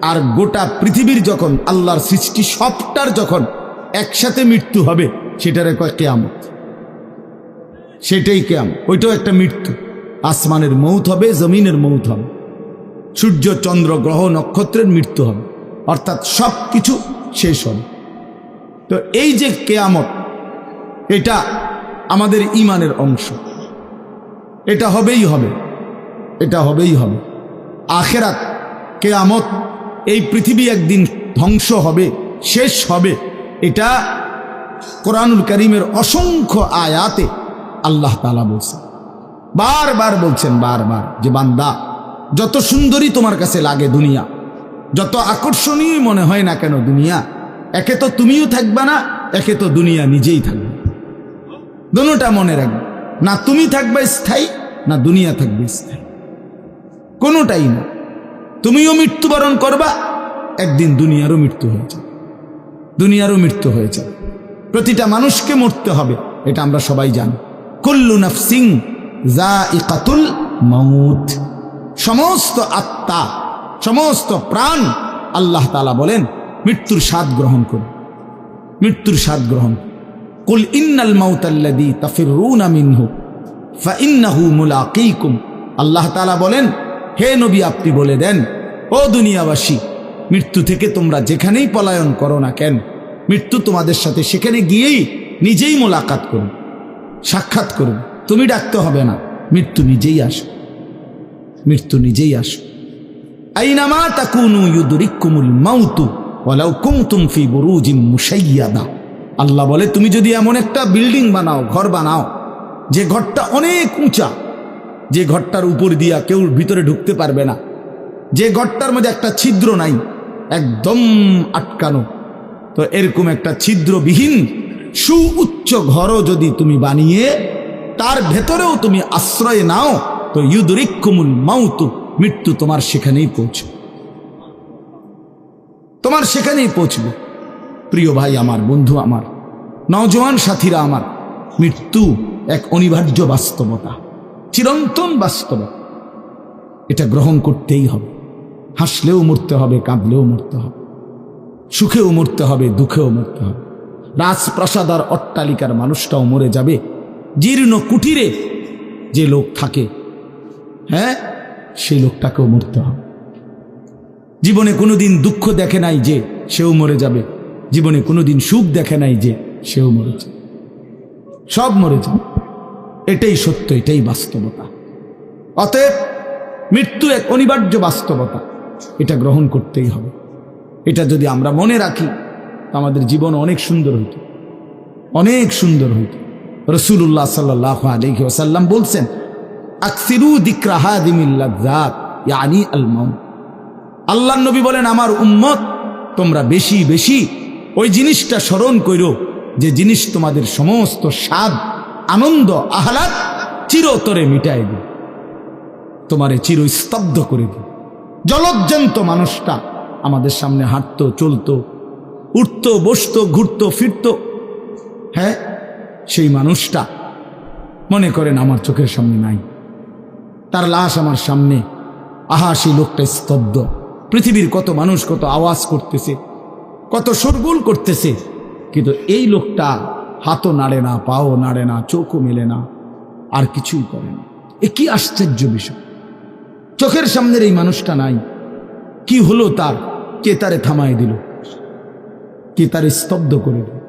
আর গোটা পৃথিবীর যখন আল্লাহর সৃষ্টি সবটার যখন একসাথে মৃত্যু হবে সেটারে কয় কিয়ামত। সেটাই কিয়ামত, ওইটাও একটা মৃত্যু। আসমানের মৌত হবে, জমিনের মৌত হবে, সূর্য চন্দ্র গ্রহ নক্ষত্রের মৃত্যু হবে, অর্থাৎ সব কিছু শেষ হবে। তো এই যে কিয়ামত, এটা আমাদের ঈমানের অংশ, এটা হবেই হবে, এটা হবেই হবে। আখিরাত, কিয়ামত, এই পৃথিবী একদিন ধ্বংস হবে, শেষ হবে, এটা কোরআনুল কারীমের অসংখ্য আয়াতে আল্লাহ তাআলা বলছেন, বারবার বলছেন, বারবার, যে বান্দা যত সুন্দরী তোমার কাছে লাগে দুনিয়া, যত আকর্ষণীয় মনে হয় না কেন দুনিয়া, একে তো তুমিও থাকবে না, একে তো দুনিয়া নিজেই থাকবে। দুটোটা মনে রাখবে, না তুমি থাকবে স্থায়ী, না দুনিয়া থাকবে স্থায়ী, কোনোটাই না। তুমিও মৃত্যুবরণ করবা, একদিন দুনিয়ারও মৃত্যু হয়ে যাবে, দুনিয়ারও মৃত্যু হয়ে যাবে। প্রতিটা মানুষকে মরতে হবে, এটা আমরা সবাই জানি। কুল্লু নাফসিন যায়িকাতুল মাউত, সমস্ত আত্মা, সমস্ত প্রাণ, আল্লাহ তাআলা বলেন মৃত্যুর স্বাদ গ্রহণ করুন, মৃত্যুর স্বাদ গ্রহণ। কুল ইন্নাল মাউতাল্লাযী তাফিররুনা মিনহু ফাইন্নাহু মুলাকীকুম, আল্লাহ তাআলা বলেন হে নবী আপনি বলে দেন, ও দুনিয়াবাসী, মৃত্যু থেকে তোমরা যেখানেই পলায়ন করো না কেন, মৃত্যু তোমাদের সাথে সেখানে গিয়েই নিজেই মোলাকাত করুন, সাক্ষাৎ করুন। তুমি ডাকতে হবে না, মৃত্যু নিজেই আসো, মৃত্যু নিজেই আসো। আইনামা তাকুনু ইউদরিকুমুল মাউতু ওয়ালাউ কুনতুম ফি বুরুজিন মুশাইয়াদা, আল্লাহ বলে তুমি যদি এমন একটা বিল্ডিং বানাও, ঘর বানাও, যে ঘরটা অনেক উঁচা, যে ঘরটার উপর দিয়া কেউ ভিতরে ঢুকতে পারবে না, যে ঘরটার মধ্যে একটা ছিদ্র নাই, একদম আটকানো, তো এরকম একটা ছিদ্রবিহীন সুউচ্চ ঘরও যদি তুমি বানিয়ে তার ভেতরেও তুমি আশ্রয় নাও, তো ইউদরিকুমুল মাউতু, মৃত্যু তোমার সেখানেই পৌঁছবে, তোমার সেখানেই পৌঁছবে। প্রিয় ভাই আমার, বন্ধু আমার, নওজোয়ান সাথীরা আমার, মৃত্যু এক অনিবার্য বাস্তবতা, চিরন্তন বাস্তবতা, এটা গ্রহণ করতেই হবে। হাসলেও মরতে হবে, কাঁদলেও মরতে হবে, সুখেও মরতে হবে, দুঃখেও মরতে হবে। রাজপ্রাসাদ আর অট্টালিকার মানুষটাও মরে যাবে, জীর্ণ কুটিরে যে লোক থাকে, হ্যাঁ, সেই লোকটাকেও মরতে হবে। জীবনে কোনোদিন দুঃখ দেখে নাই যে, সেও মরে যাবে। জীবনে কোনোদিন সুখ দেখে নাই যে, সেও মরে যাবে, সব মরে যাবে। এটাই সত্য, এটাই বাস্তবতা। অতএব মৃত্যু এক অনিবার্য বাস্তবতা, এটা গ্রহণ করতেই হবে। এটা যদি আমরা মনে রাখি, আমাদের জীবন অনেক সুন্দর হইত, অনেক সুন্দর হইত। রাসূলুল্লাহ সাল্লাল্লাহু আলাইহি ওয়াসাল্লাম বলছেন, আকসিরু যিকরা হাদিমিল লাযযাত ইয়ানি আল মাউত। আল্লাহর নবী বলেন, আমার উম্মত তোমরা বেশি বেশি ওই জিনিসটা স্মরণ কইরো, যে জিনিস তোমাদের সমস্ত স্বাদ, আনন্দ, আহ্লাদ চিরতরে মিটাই দিবে, তোমারে চিরস্তব্ধ করে দিবে। জলজ্জান্ত মানুষটা আমাদের সামনে হাঁটতো, চলতো, উঠতো, বসতো, ঘুরতো, ফিরতো, হ্যাঁ, সেই মানুষটা মনে করেন আমার চোখের সামনে নাই, তার লাশ আমার সামনে, আহা সেই লোকটা স্তব্ধ। পৃথিবীর কত মানুষ কত আওয়াজ করতেছে, কত শোরগোল করতেছে, কিন্তু এই লোকটা হাতও নাড়ে না, পাও নাড়ে না, চোখও মেলে না, আর কিছুই করে না। এ কি আশ্চর্য বিষয়! চোখের সামনের এই মানুষটা নাই, কি হলো তার? কে তারে থামাই দিল? কে তারে স্তব্ধ করে দিল?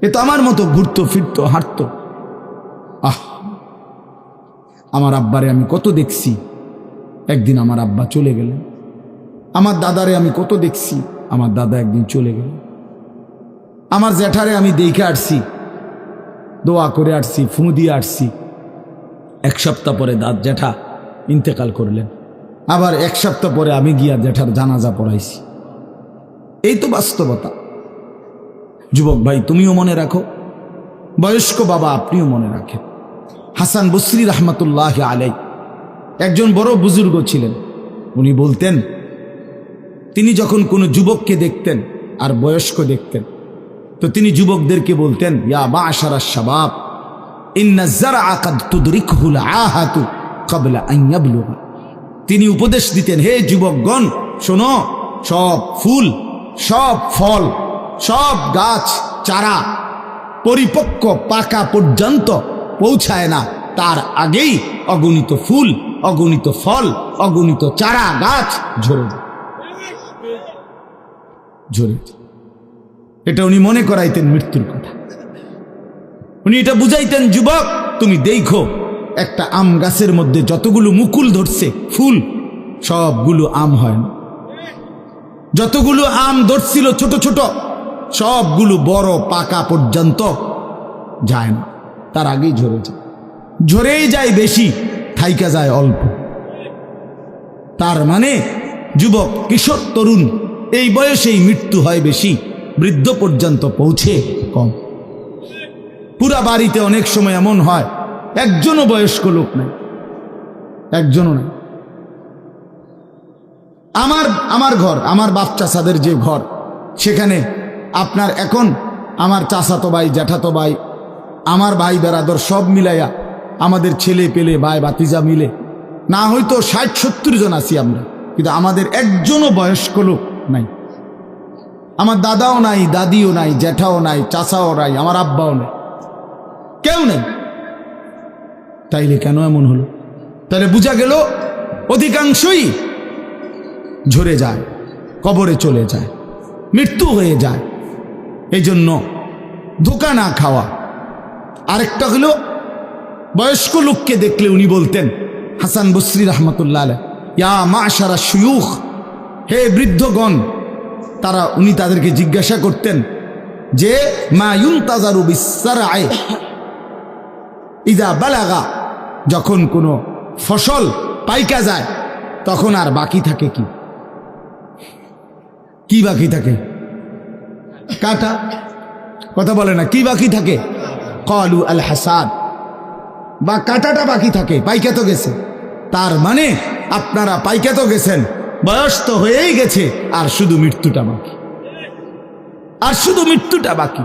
এ তো আমার মতো ঘুরতো, ফিরতো, হাঁটতো। আহ, আমার আব্বারে আমি কত দেখছি, একদিন আমার আব্বা চলে গেলেন। আমার দাদারে আমি কত দেখছি, আমার দাদা একদিন চলে গেলেন। আমার জ্যাঠারে আমি দেখে আসছি, দোয়া করে আসছি, ফুঁ দিয়ে আসছি। এক সপ্তাহ পরে জ্যাঠা ইন্তেকাল করলেন, আবার এক সপ্তাহ পরে আমি গিয়া জ্যাঠার জানাজা পড়াইছি। এই তো বাস্তবতা। যুবক ভাই, তুমিও মনে রাখো, বয়স্ক বাবা আপনিও মনে রাখেন। হাসান বসরি রহমতুল্লাহ আলাই একজন বড় বুজুর্গ ছিলেন। উনি বলতেন, তিনি যখন কোনো যুবককে দেখতেন আর বয়স্ক দেখতেন, তো তিনি যুবকদেরকে বলতেন, ইয়া মা'শারাশ শাবাব ইন্না যারআ কাদ তুদরিকুহুল আহাতু ক্বাবলা আন ইয়াবলুগা। তিনি উপদেশ দিতেন, হে যুবকগণ শোনো, সব ফুল, সব ফল, সব গাছ চারা পরিপক্ক পাকা পর্যন্ত পৌঁছায় না, তার আগেই অগণিত ফুল, অগণিত ফল, অগণিত চারা গাছ ঝরে ঝরে। এটা উনি মনে করাইতেন মৃত্যুর কথা। উনি এটা বুঝাইতেন, যুবক তুমি দেখো, একটা আম গাছের মধ্যে যতগুলো মুকুল ধরছে ফুল, সবগুলো আম হয় না। যতগুলো আম ধরছিল ছোট ছোট, সবগুলো বড় পাকা পর্যন্ত যায় না, তার আগেই ঝরে যায়। ঝরেই যায় বেশি, থাইকা যায় অল্প। তার মানে যুবক, কিশোর, তরুণ এই বয়সেই মৃত্যু হয় বেশি, বৃদ্ধ পর্যন্ত পৌঁছে কম। পুরা বাড়িতে অনেক সময় এমন হয় একজনও বয়স্ক লোক নাই, একজনও নাই। আমার ঘর, আমার বাপ চাচাদের যে ঘর, সেখানে আপনার এখন আমার চাচাতো ভাই, জ্যাঠাতো ভাই, আমার ভাই বেরাদর সব মিলাইয়া আমাদের ছেলে পেলে ভাই বাতিজা মিলে না হয়তো 60-70 জন আছি আমরা, কিন্তু আমাদের একজনও বয়স্ক লোক নাই। আমার দাদাও নাই, দাদিও নাই, জ্যাঠাও নাই, চাচাও নাই, আমার আব্বাও নাই, কেউ নেই। তাইলে কেন এমন হলো? তাহলে বোঝা গেল অধিকাংশই ঝরে যায়, কবরে চলে যায়, মৃত্যু হয়ে যায়। এই জন্য ধোঁকা না খাওয়া। আরেকটা হলো, বয়স্ক লোককে দেখলে উনি বলতেন, হাসান বসরি রহমতুল্লাহ আলাইহি, ইয়া মাশারা শুয়ুখ, হে বৃদ্ধগণ। উনি তাদেরকে জিজ্ঞাসা করতেন যে মা ইউনতাজারু বিসসারআ ইযা বালাগা, যখন কোনো ফসল পাইকা যায় তখন আর বাকি থাকে কি? কি বাকি থাকে? কাটা। কথা বলে না, কি বাকি থাকে? ক্বালু আল হাসাদ, বা কাটাটা বাকি থাকে, পাইকা তো গেছে। তার মানে আপনারা পাইকা তো গেছেন, বয়স তো হয়েই গেছে, আর শুধু মৃত্যুটা বাকি, আর শুধু মৃত্যুটা বাকি।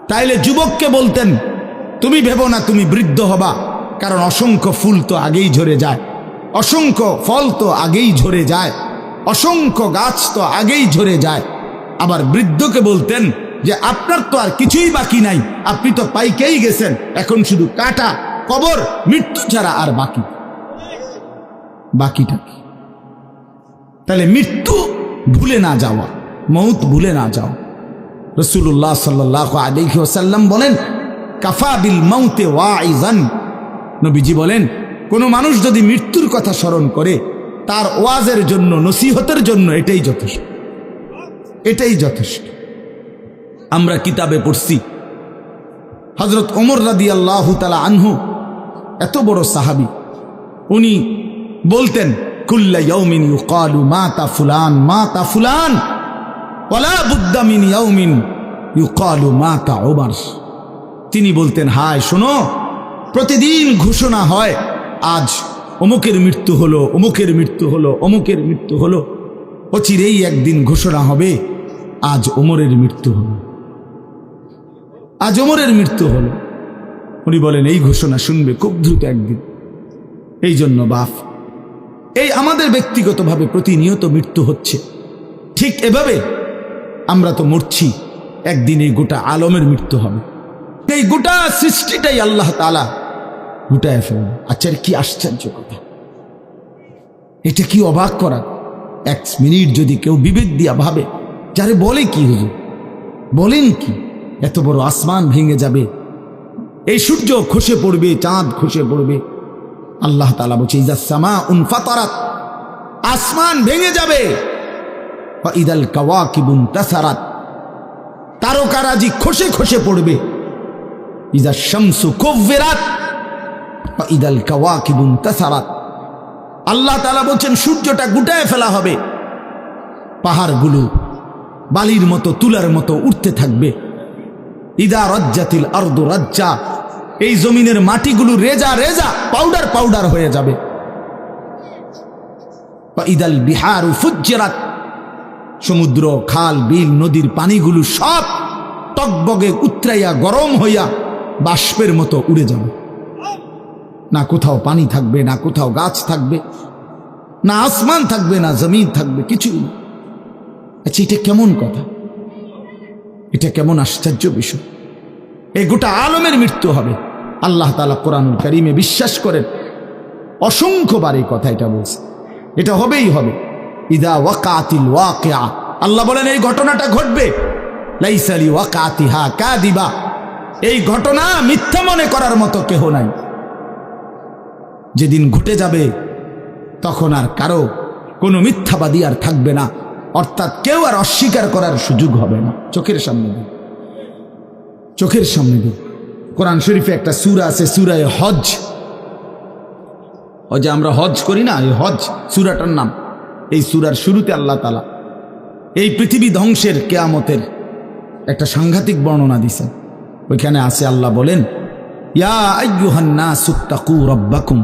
তাইলে যুবককে বলতেন, তুমি ভেবো না তুমি বৃদ্ধ হবা, কারণ অসংখ্য ফুল তো আগেই ঝরে যায়, অসংখ্য ফল তো আগেই ঝরে যায়, অসংখ্য গাছ তো আগেই ঝরে যায়। আবার বৃদ্ধকে বলতেন যে আপনার তো আর কিছুই বাকি নাই, আপনি তো পাইকেই গেছেন, এখন শুধু কাটা, কবর, মৃত্যু ছাড়া আর বাকিটা কি? তাহলে মৃত্যু ভুলে না যাওয়া, মৌত ভুলে না যাওয়া। রাসূলুল্লাহ সাল্লাল্লাহু আলাইহি ওয়াসাল্লাম বলেন, কাফা বিল মাউতে ওয়াইজান। নবীজি বলেন, কোনো মানুষ যদি মৃত্যুর কথা স্মরণ করে, তার ওয়াজের জন্য, নসিহতের জন্য এটাই যথেষ্ট, এটাই যথেষ্ট। আমরা কিতাবে পড়ছি, হযরত ওমর রাদিয়াল্লাহু তাআলা আনহু, এত বড় সাহাবী, উনি বলতেন, কুল্লা ইয়াউমিন ইউকালু মাতা ফুলান মাতা ফুলান ওয়ালা বুদ্দা মিন ইয়াউমিন ইউকালু মাতা ওমর। তিনি বলতেন, হায় শোনো, প্রতিদিন ঘোষণা হয় আজ অমুকের মৃত্যু হলো, অমুকের মৃত্যু হলো, অমুকের মৃত্যু হলো। অচিরেই একদিন ঘোষণা হবে আজ ওমরের মৃত্যু হলো, আজ ওমরের মৃত্যু হলো। উনি বলেন, এই ঘোষণা শুনবে খুব দ্রুত একদিন। এই জন্য বাপ, এই আমাদের ব্যক্তিগতভাবে প্রতিনিয়ত মৃত্যু হচ্ছে, ঠিক এভাবে আমরা তো মরছি, একদিন এই গোটা আলমের মৃত্যু হবে। এই গোটা সৃষ্টিটাই আল্লাহ তাআলা গুটায় ফেলবে। আচ্ছা, কি আশ্চর্য কথা, এটা কি অবাক করা। এক মিনিট যদি কেউ বিবেক দিয়া ভাবে, যারে বলে কি হুজুর, বলেন কি, এত বড় আসমান ভেঙে যাবে, এই সূর্য খসে পড়বে, চাঁদ খসে পড়বে। আল্লাহ তাআলা বলছে, ইযা সামাউন ফাতারাত, আসমান ভেঙে যাবে। ওয়া ইদাল কাওয়াকিবুন তাসারাত, তারকারাজি খসে খসে পড়বে। ইযা শামসু কুব্বিরাত ওয়া ইদাল কাওয়াকিবুন তাসারাত। আল্লাহ তাআলা বলছেন, সূর্যটা গুটায় ফেলা হবে, পাহাড়গুলো বালির মতো, তুলার মতো উঠতে থাকবে। ইদা রাজ্জাতিল আরদু রাজ্জা, এই জমিনের মাটিগুলো রেজা রেজা, পাউডার পাউডার হয়ে যাবে। ইদাল বিহারু ফুজ্জিরাত, সমুদ্র, খাল, বিল, নদীর পানিগুলো সব টকবগে উতরাইয়া গরম হইয়া বাষ্পের মতো উড়ে যাবে। না কোথাও পানি থাকবে, না কোথাও গাছ থাকবে, না আসমান থাকবে, না জমিন থাকবে, কিছুই না। আচ্ছা, এটা কেমন কথা, এটা কেমন আশ্চর্য বিষয়। এই গোটা আলমের মৃত্যু হবে। আল্লাহ তাআলা কোরআনুল কারীমে বিশ্বাস করেন, অসংখ্যবার এই কথা এটা বলছে, এটা হবেই হবে। ইদা ওয়াকাতিল ওয়াকিআ, আল্লাহ বলেন এই ঘটনাটা ঘটবে। লাইসা লিওয়াকাতিহা কাযিবা, এই ঘটনা মিথ্যা মনে করার মতো কেহ নাই। যেদিন ঘটে যাবে তখন আর কারো কোনো মিথ্যাবাদী আর থাকবে না, অর্থাৎ কেউ আর অস্বীকার করার সুযোগ হবে না। চোখের সামনে দিন, চোখের সামনে দিন। কোরআন শরীফে একটা সূরা আছে, সূরা হজ। ওই যে আমরা হজ করি না, এই হজ সূরাটার নাম। এই সূরার শুরুতে আল্লাহ তাআলা এই পৃথিবী ধ্বংসের, কিয়ামতের একটা সাংঘাতিক বর্ণনা দিয়েছেন। ওইখানে আছে, আল্লাহ বলেন, ইয়া আইয়ুহান নাসুত্তাকু রাব্বাকুম,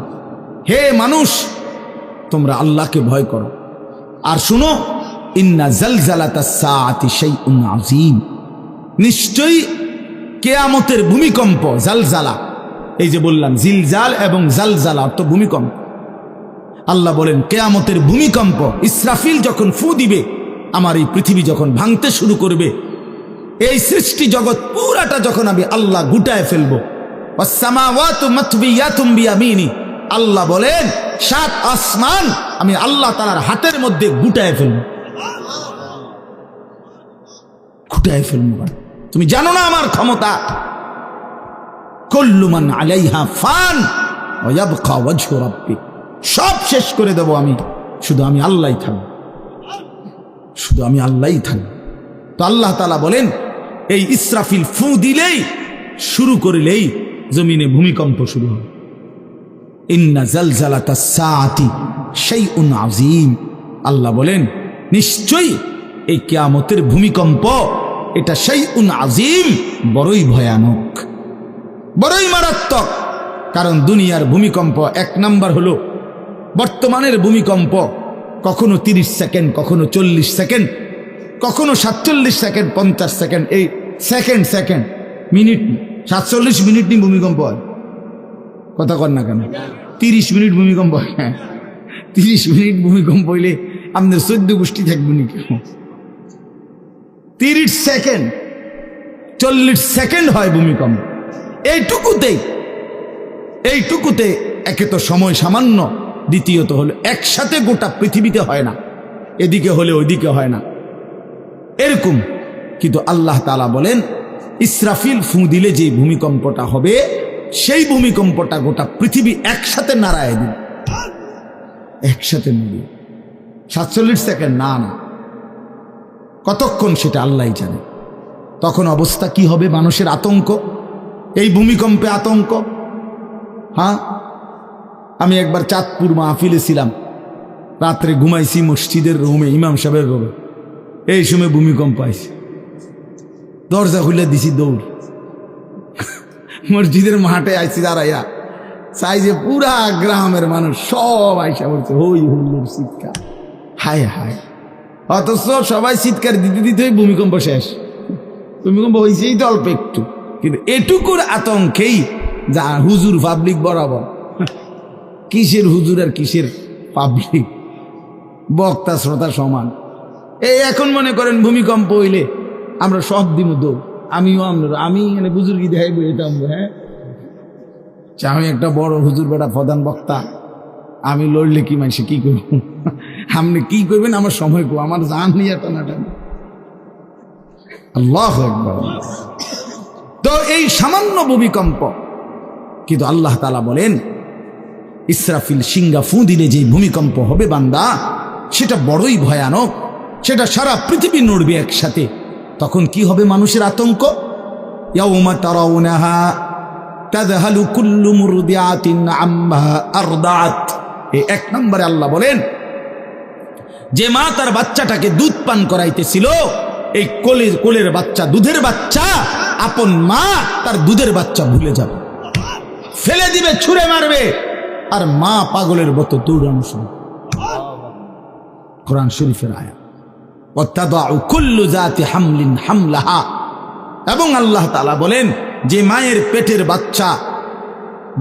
হে মানুষ তোমরা আল্লাহকে ভয় করো। আর শুনো, ইন্না জালজালাতাস সাআতি শাইউন আযীম, নিশ্চয়ই কিয়ামতের ভূমিকম্প, জালজালা, এই যে বললাম জিলজাল এবং জালজালা অর্থ ভূমিকম্প। আল্লাহ বলেন কিয়ামতের ভূমিকম্প, ইসরাফিল যখন ফু দিবে, আমার এই পৃথিবী যখন ভাঙতে শুরু করবে, এই সৃষ্টি জগৎ পুরাটা যখন আমি আল্লাহ গুটায় ফেলবো, ওয়াসসামাওয়াতু মাতবিয়াতুম বিয়ামিনি, আল্লাহ বলেন 7 আসমান আমি আল্লাহ তাআলার হাতের মধ্যে গুটায় ফেলবো, গুটায় ফেলবো। তুমি জানো না আমার ক্ষমতা। কুল্লু মান আলাইহা ফান ওয়া ইয়াবকা ওয়াজহু রাব্বিক, সব শেষ করে দেব আমি, শুধু আমি আল্লাহই থাকব, শুধু আমি আল্লাহই থাকব। তো আল্লাহ তাআলা বলেন এই ইসরাফিল ফু দিলেই, শুরু করলেই জমিনে ভূমিকম্প শুরু হবে। ইন্না জালজালাতাস সাআতি শাইউন আযীম, আল্লাহ বলেন নিশ্চয়ই এই কিয়ামতের ভূমিকম্প এটা শাইউন আযীম, বড়ই ভয়ানক, বড়ই মারাত্মক। কারণ দুনিয়ার ভূমিকম্প 1 নাম্বার হলো বর্তমানের ভূমিকম্প, কখনো 30 সেকেন্ড, কখনো 40 সেকেন্ড, কখনো 47 সেকেন্ড, 50 সেকেন্ড, এই সেকেন্ড সেকেন্ড মিনিট, 47 মিনিট নিয়ে ভূমিকম্প হয়। কথা কর না কেন? 30 মিনিট ভূমিকম্প হয়। 30 মিনিট ভূমিকম্প হইলে আমাদের 14 গোষ্ঠী থাকবো নি কেউ? 30 সেকেন্ড, 40 সেকেন্ড হয় ভূমিকম্প। এইটুকুতে একে তো সময় সামান্য, দ্বিতীয়ত হলো একসাথে গোটা পৃথিবীতে হয় না, এদিকে হলে ওইদিকে হয় না, এরকম। কিন্তু আল্লাহ তাআলা বলেন ইসরাফিল ফু দিলে যে ভূমিকম্পটা হবে, সেই ভূমিকম্পটা গোটা পৃথিবী একসাথে নাড়ায় দিন, একসাথে মিলিয়ে। 47 সেকেন্ড না, কতক্ষণ সেটা আল্লাহই জানে। তখন অবস্থা কি হবে? মানুষের আতঙ্ক, এই ভূমিকম্পে আতঙ্ক। হ্যাঁ, আমি একবার চাঁদপুর মাহফিলে ছিলাম, রাত্রে ঘুমাইছি মসজিদের রুমে, ইমাম সাহেবের রুমে, এই সময় ভূমিকম্প আইছে, দরজা খুলে দিছি দৌড়, মসজিদের মাঠে আইছি দাঁড়াইয়া, চাই যে পুরা গ্রামের মানুষ সব আইসা বলছে হই হুল্লোড় চিৎকার, হায় হায়। অথচ সবাই চিৎকার দিতে দিতে ভূমিকম্প শেষ। ভূমিকম্প হয়েছেই তো অল্প একটু, কিন্তু এটুকুর আতঙ্কেই যা হুজুর পাবলিক বরাবর। কিসের হুজুর আর কিসের পাবলিক, বক্তা শ্রোতা সমান। এই এখন মনে করেন ভূমিকম্প হইলে আমরা সব দিন দৌড়, আমিও আমি এখানে বুজুর্গি দেখাই বইতাম। হ্যাঁ, আমি একটা বড় হুজুর বেটা প্রধান বক্তা, আমি লড়লে কি মানুষে কি করব? আপনি কি করবেন? আমার সময় কো, আমার জান নিয়ে টানাটানি। আল্লাহু আকবার। তো এই সামান্য ভূমিকম্প, কিন্তু আল্লাহ তাআলা বলেন ইসরাফিল সিংহা ফু দিলে যে ভূমিকম্প হবে বান্দা, সেটা বড়ই ভয়ানক, সেটা সারা পৃথিবী নড়বে একসাথে। তখন কি হবে? মানুষের আতঙ্ক। ইয়াউমা তারাউনাহা তাযহালু কুল্লু মুরদিআতিন আম্মা আরদাআত। এই 1 নম্বরে আল্লাহ বলেন যে মা তার বাচ্চাটাকে দুধ পান করাইতেছিল, এই কোলের বাচ্চা, দুধের বাচ্চা, আপন মা তার দুধের বাচ্চা ভুলে যাবে, ফেলে দিবে, ছুঁড়ে মারবে, আর মা পাগলের মতো দৌড়ানো শুরু। কোরআন শরীফের আয়াত। ওয়াতাদাউ কুল্লু যাতি হামলিন হামলাহা। এবং আল্লাহ তাআলা বলেন যে মায়ের পেটের বাচ্চা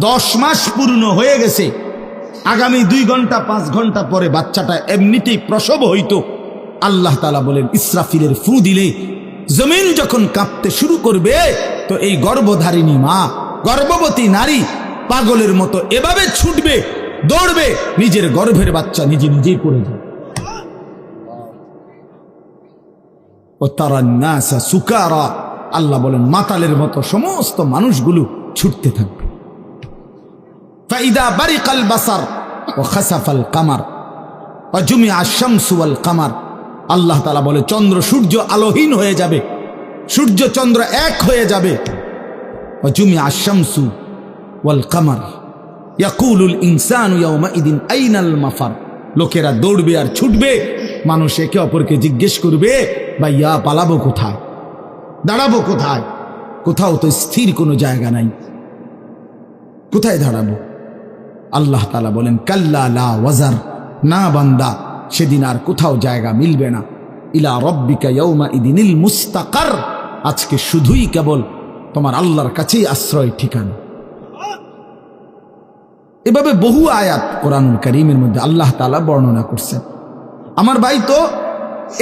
10 মাস পূর্ণ হয়ে গেছে, আগামী 2 ঘন্টা 5 ঘন্টা পরে বাচ্চাটা এমনিতেই প্রসব হইতো, আল্লাহ তাআলা বলেন ইসরাফিলের ফু দিলে জমিন যখন কাঁপতে শুরু করবে, তো এই গর্ভধারিণী মা, গর্ভবতী নারী পাগলের মতো এভাবে ছুটবে, দৌড়বে, নিজের গর্ভের বাচ্চা নিজেই পড়ে যাবে। ও তারান্নাসা সুকারা, আল্লাহ বলেন মাতালের মতো সমস্ত মানুষগুলো ছুটতে থাকবে। ফাইদা বারিকাল বাসার ওয়া খাসাফাল কামার ওয়া জুমিআ আশ-শামসু ওয়াল কামার। আল্লাহ তাআলা বলে চন্দ্র সূর্য আলোহীন হয়ে যাবে, সূর্য চন্দ্র এক হয়ে যাবে। ওয়া জুমিআ আশ-শামসু ওয়াল কামার ইয়াকুলুল ইনসানু ইয়াওমাইদিন আইনাল মাফার। লোকেরা দৌড়বে আর ছুটবে, মানুষ একে অপরকে জিজ্ঞেস করবে ভাইয়া পালাবো কোথায়, দাঁড়াবো কোথায়? কোথাও তো স্থির কোনো জায়গা নাই, কোথায় দাঁড়াবো? আল্লাহ তাআলা বলেন কাল্লা লা ওয়াজার, না বান্দা সেদিন আর কোথাও জায়গা মিলবে না। ইলা রব্বিকা ইয়াউমা ইদিনিল মুস্তাকার, আজকে শুধুই কেবল তোমার আল্লাহর কাছেই আশ্রয় ঠিকানা। এভাবে বহু আয়াত কোরআনুল কারীমের মধ্যে আল্লাহ তাআলা বর্ণনা করছেন। আমার ভাই, তো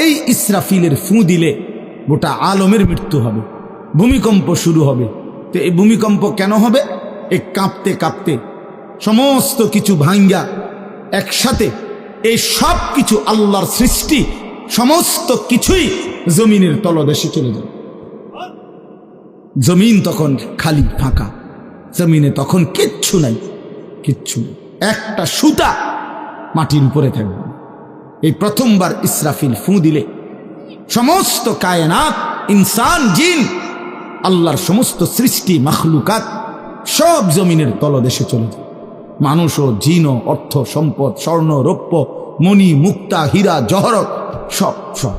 এই ইসরাফিলের ফু দিলে গোটা আলমের মৃত্যু হবে, ভূমিকম্প শুরু হবে। তো এই ভূমিকম্প কেন হবে? এই কাঁপতে কাঁপতে সমস্ত কিছু ভাঙ্গা একসাথে এই সব কিছু আল্লাহর সৃষ্টি সমস্ত কিছুই জমিনের তলদেশে চলে যাবে। জমিন তখন খালি ফাঁকা, জমিনে তখন কিচ্ছু নাই, কিচ্ছু নেই, একটা সুতা মাটির উপরে থাকবে। এই প্রথমবার ইসরাফিল ফু দিলে সমস্ত কায়নাত, ইনসান, জিন, আল্লাহর সমস্ত সৃষ্টি মাখলুকাত সব জমিনের তলদেশে চলে যায়। মানুষও, জিনও, অর্থ সম্পদ, স্বর্ণ রৌপ্য, মণি মুক্তা, হীরা জহরত, সব সব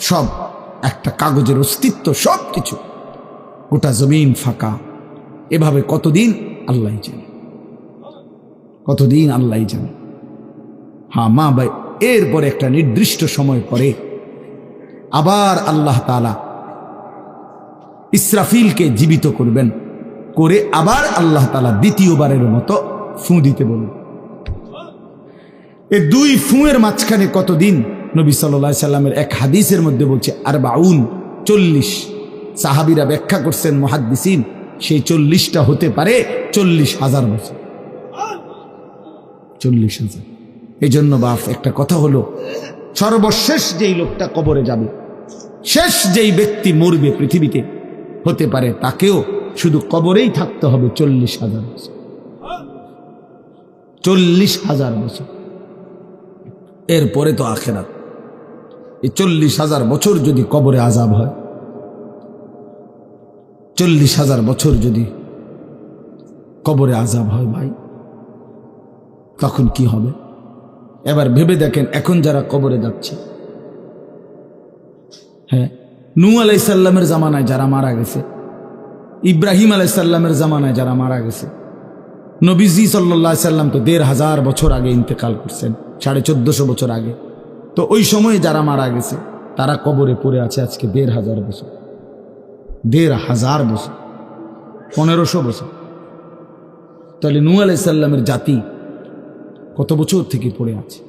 সব একটা কাগজের অস্তিত্ব, সব কিছু, গোটা জমিন ফাঁকা। এভাবে কতদিন আল্লাহ জানে, কতদিন আল্লাহ জানে। হ্যাঁ মা ভাই, এরপরে একটা নির্দিষ্ট সময় পরে আবার আল্লাহ তাআলা ইসরাফিলকে জীবিত করবেন, করে আবার আল্লাহ তাআলা দ্বিতীয়বারের মতো ফু দিতে বলবেন। এই দুই ফুঁয়ের মাঝখানে কতদিন? নবী সাল্লাল্লাহু আলাইহি সাল্লামের এক হাদিসের মধ্যে বলছে 40। সাহাবীরা ব্যাখ্যা করছেন, মুহাদ্দিসিন, সেই 40টা হতে পারে 40,000 বছর। 40,000। এই জন্য বাপ একটা কথা হলো, সর্বশেষ যেই লোকটা কবরে যাবে, শেষ যেই ব্যক্তি মরবে পৃথিবীতে, হতে পারে তাকেও শুধু কবরেই থাকতে হবে 40,000 বছর। 40,000 বছর, এরপরে তো আখিরাত। এই 40,000 বছর যদি কবরে আযাব হয়, 40,000 বছর যদি কবরে আযাব হয় ভাই, তখন কি হবে? এবার ভেবে দেখেন, এখন যারা কবরে যাচ্ছে, হ্যাঁ, নূহ আলাইহিস সালামের জামানায় যারা মারা গেছে, ইব্রাহিম আলাইহিস সালামের জামানায় যারা মারা গেছে, নবীজি সাল্লাল্লাহু আলাইহি সাল্লাম তো 1,500 বছর আগে ইন্তেকাল করছেন, 1450 বছর আগে। তো ওই সময়ে যারা মারা গেছে তারা কবরে পড়ে আছে আজকে 1,500 বছর, 1,500 বছর, 1500 বছর। তাহলে নূহ আলাইহিস সালামের জাতি কত বছর থেকে পড়ে আছে?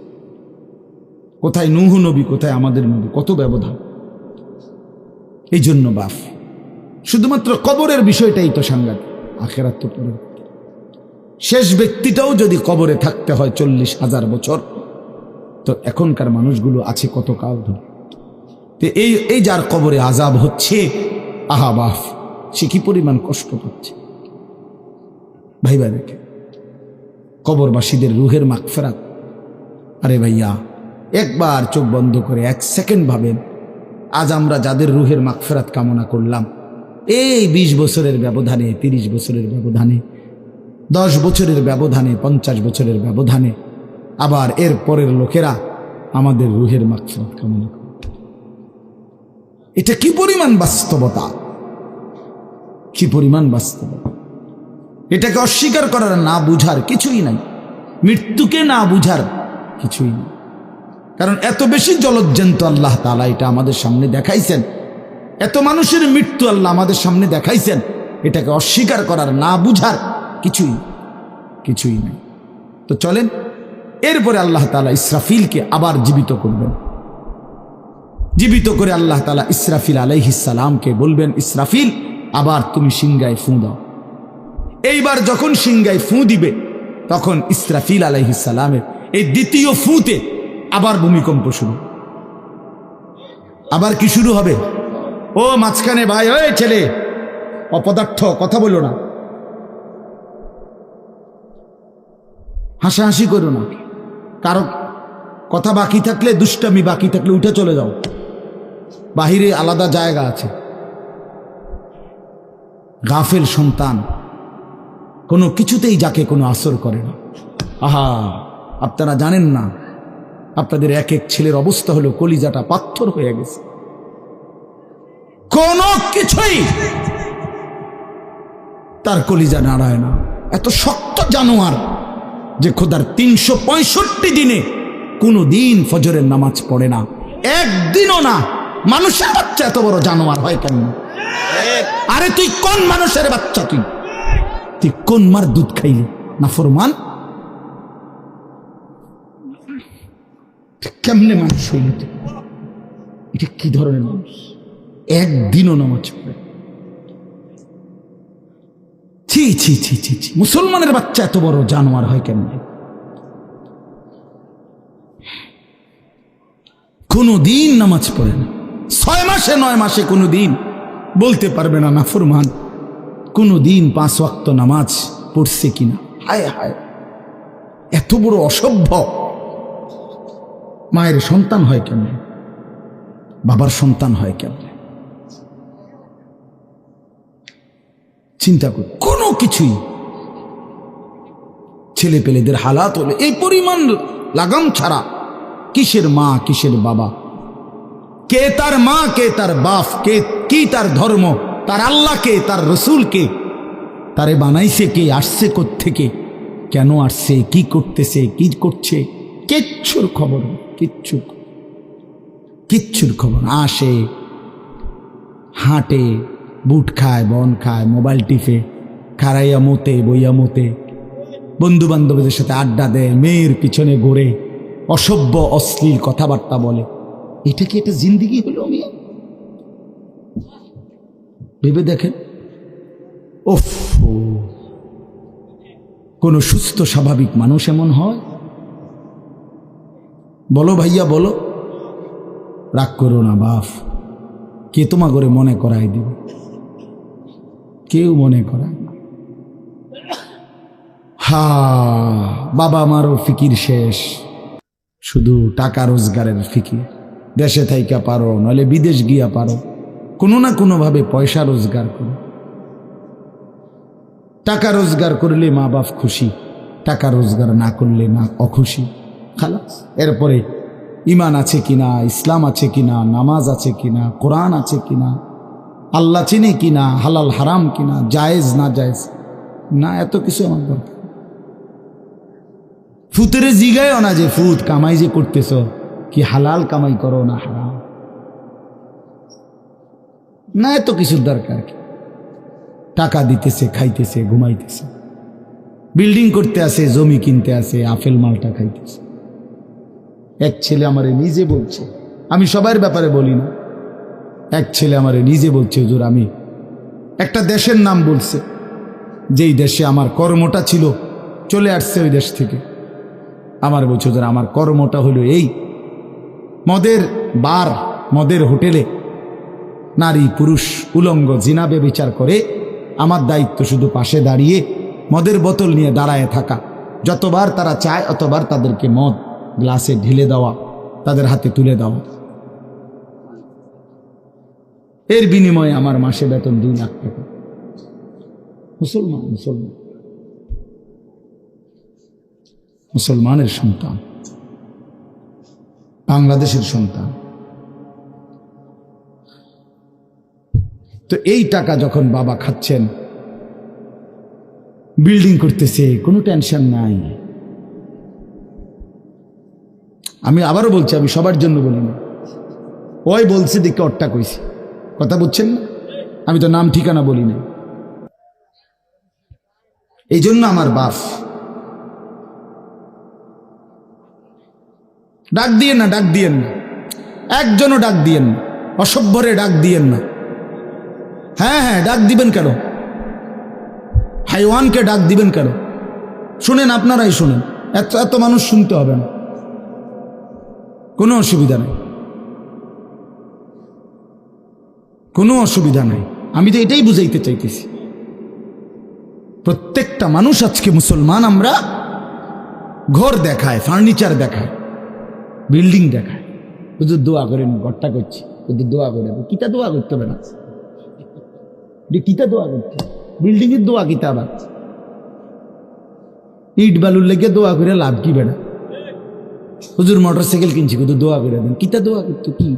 কোথায় নূহ নবী, কোথায় আমাদের নবী? কত ব্যবধান! এই জন্য বাপ, শুধুমাত্র কবরের বিষয়টাই তো সাংঘাতিক, আখিরাত তো পরে। শেষ ব্যক্তিটাও যদি কবরে থাকতে হয় 40,000 বছর, তো এখনকার মানুষগুলো আছে কত কাল ধরে। তো এই যার কবরে আযাব হচ্ছে, আহা বাপ, সে কি পরিমাণ কষ্ট পাচ্ছে ভাইবা। দেখে কবরবাসীদের রুহের মাগফিরাত। আরে ভাইয়া, একবার চোখ বন্ধ করে 1 সেকেন্ড ভাবেন, আজ আমরা যাদের রুহের মাগফিরাত কামনা করলাম, এই 20 বছরের ব্যবধানে, 30 বছরের ব্যবধানে, 10 বছরের ব্যবধানে, 50 বছরের ব্যবধানে আবার এর পরের লোকেরা আমাদের রুহের মাগফিরাত কামনা করে। এটা কি পরিমাণ বাস্তবতা, কি পরিমাণ বাস্তবতা! এটাকে অস্বীকার করার, না বুঝার কিছুই নাই, মৃত্যুকে না বুঝার কিছুই নেই। কারণ এত বেশি জলজ্জান্ত আল্লাহ তাআলা এটা আমাদের সামনে দেখাইছেন, এত মানুষের মৃত্যু আল্লাহ আমাদের সামনে দেখাইছেন, এটাকে অস্বীকার করার, না বুঝার কিছুই নেই। তো চলেন, এরপরে আল্লাহ তাআলা ইসরাফিলকে আবার জীবিত করবেন। জীবিত করে আল্লাহ তাআলা ইসরাফিল আলাইহিস সালামকে বলবেন, ইসরাফিল, আবার তুমি সিংহায় ফু দাও। এইবার যখন সিংহায় ফু দিবে, তখন ইসরাফিল আলাইহিস সালামের এই দ্বিতীয় ফুতে আবার ভূমিকম্প শুরু। আবার কি শুরু হবে? ও মাঝখানে ভাই, ওই ছেলে অপদার্থ, কথা বলো না, হাসাহাসি করো না, কারো কথা বাকি থাকলে, দুষ্টামি বাকি থাকলে উঠে চলে যাও, বাহিরে আলাদা জায়গা আছে। গাফেল সন্তান কোনো কিছুতেই যাকে কোনো আসর করে না। আহা, আপনারা জানেন না, আপনাদের এক এক ছেলের অবস্থা হলো কলিজাটা পাথর হয়ে গেছে, কোনো কিছুই তার কলিজা নাড়ায় না। এত শক্ত জানোয়ার যে খোদার 365 দিনে কোনোদিন ফজরের নামাজ পড়ে না, একদিনও না। মানুষের বাচ্চা এত বড় জানোয়ার হয় কেন? আরে তুই কোন মানুষের বাচ্চা? তুই কোন মার দুধ খাইলি? না ফরমান, কেমনে মানুষ হইল? এটা কি ধরনের মানুষ? একদিনও নামাজ পড়ে? ছি ছি ছি ছি ছি, মুসলমানের বাচ্চা এত বড় জানোয়ার হয় কেন? কোনদিন নামাজ পড়ে না, 6 মাসে 9 মাসে কোনদিন বলতে পারবে না নাফরমান কোনদিন 5 ওয়াক্ত নামাজ পড়ছে কিনা। হায় হায়, এত বড় অসভ্য। মায়ের সন্তান হয় কেমন? বাবার সন্তান হয় কেমন? চিন্তা কর। কোনো কিছুই ছেলে পেলেদের হালাত হলে এই পরিমাণ লাগাম ছাড়া কিসের মা কিসের বাবা, কে তার মা কে তার বাপ, কে কি তার ধর্ম, তার আল্লাহ কে, তার রসুল কে, তারে বানাইছে কে, আসছে কোত্থেকে, কেন আসছে, কি করতেছে, কি করছে, কিচ্ছুর খবর, কিচ্ছুর খবর। আসে, হাঁটে, বুট খায়, বন খায়, মোবাইল টিপে, খারাইয়া মতে, বইয়া মতে, বন্ধু বান্ধবদের সাথে আড্ডা দেয়, মেয়ের পিছনে ঘোরে, অসভ্য অশ্লীল কথাবার্তা বলে। এটা কি একটা জিন্দিগি হলো? মিয়া ভেবে দেখেন। ওফ, কোন সুস্থ স্বাভাবিক মানুষ এমন হয়? বলো ভাইয়া বলো। রাগ করো না বাপ, কে তোমা করে মনে করাই দিবে? কেউ মনে করায় না। হা, বাবা আমারও ফিকির শেষ, শুধু টাকা রোজগারের ফিকির। দেশে থাইকা পারো, নইলে বিদেশ গিয়া পারো, কোনো না কোনো ভাবে পয়সা রোজগার করো। টাকা রোজগার করলে মা বাপ খুশি, টাকা রোজগার না করলে না অখুশি। খালাস। এরপরে ইমান আছে কিনা, ইসলাম আছে কিনা, নামাজ আছে কিনা, কোরআন আছে কিনা, আল্লাহ চিনে কিনা, হালাল হারাম কিনা, জায়েজ না জায়েজ না, এত কিছু আমার দরকার। ফুতেরে জিগায়ও না যে ফুত কামাই যে করতেছ, কি হালাল কামাই করো না হারাম, না এত কিছুর দরকার কি? টাকা দিতেছে, খাইতেছে, ঘুমাইতেছে, বিল্ডিং করতে আসে, জমি কিনতে আসে, আপেল মালটা খাইতেছে। এক ছেলে আমারে নিজে বলছে, আমি সবার ব্যাপারে বলি না, এক ছেলে আমারে নিজে বলছে, হুজুর আমি একটা দেশের নাম বলছে, যেই দেশে আমার কর্মটা ছিল, চলে আসছে ওই দেশ থেকে। আমার বলছে, হুজুর আমার কর্মটা হলো এই, মদের বার, মদের হোটেলে নারী পুরুষ উলঙ্গ জিনাবে বিচার করে, আমার দায়িত্ব শুধু পাশে দাঁড়িয়ে মদের বোতল নিয়ে দাঁড়ায় থাকা, যতবার তারা চায় অতবার তাদেরকে মদ গ্লাসে ঢেলে দেওয়া, তাদের হাতে তুলে দেওয়া। এর বিনিময়ে আমার মাসে বেতন 2 লাখ টাকা। মুসলমান, মুসলমান, মুসলমানের সন্তান, বাংলাদেশের সন্তান। তো এই টাকা যখন বাবা খাচ্ছেন, বিল্ডিং করতেছে, কোনো টেনশন নাই। আমি আবারও বলছি, আমি সবার জন্য বলি না, ওই বলছে দেখে অট্টা কইছি, কথা বুঝছেন না? আমি তো নাম ঠিকানা বলি না। এই জন্য আমার বাপ, ডাক দিয়েন না, ডাক দিয়েন না, একজনও ডাক দিয়েন না, অসভ্যরে ডাক দিয়েন না। হ্যাঁ হ্যাঁ, ডাক দিবেন কেন? হাইওয়ানকে ডাক দিবেন কেন? শুনেন, আপনারাই শুনেন, এত এত মানুষ শুনতে হবে না, কোনো অসুবিধা নেই, কোনো অসুবিধা নাই। আমি তো এটাই বুঝাইতে চাইতেছি, প্রত্যেকটা মানুষ আজকে মুসলমান। আমরা ঘর দেখায়, ফার্নিচার দেখায়, বিল্ডিং দেখায়, শুধু দোয়া করেন, ঘরটা করছি, শুধু দোয়া করে। কিতা দোয়া করতে হবে না? কিতা দোয়া করতে? বিল্ডিং এর দোয়া কিতা? আবার ইট বালুর লেগে দোয়া করে লাভ কি বেড়া? হুজুর মোটরসাইকেল কিনছি, শুধু দোয়া করে দেন। কিতা দোয়া করতো? কি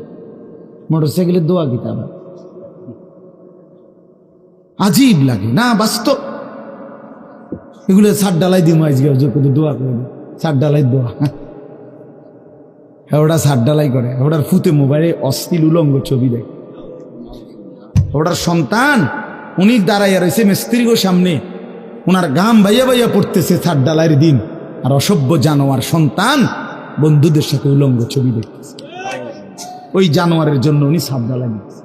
মোটরসাইকেলের দোয়া কিতা? আবার আজীব লাগে না? বাস্তব এগুলো ছাদ ডালাই দিই আজকে, হুজুর শুধু দোয়া করে দেন, ছাদ ডালাই দোয়া। ওটা ছাদ ঢালাই করে, ওটার ফুতে মোবাইলে অশ্লীল উলঙ্গ ছবি দেয়। ওটার সন্তান উনি দাঁড়াইয়া রয়েছে মিস্ত্রিগো সামনে, ওনার গাম ভাইয়া ভাইয়া পড়তেছে ছাদ ঢালাইয়ের দিন, আর অসভ্য জানোয়ার সন্তান বন্ধুদের সাথে উলঙ্গ ছবি দেখতেছে। ওই জানোয়ারের জন্য উনি ছাদ ঢালাই দিচ্ছে,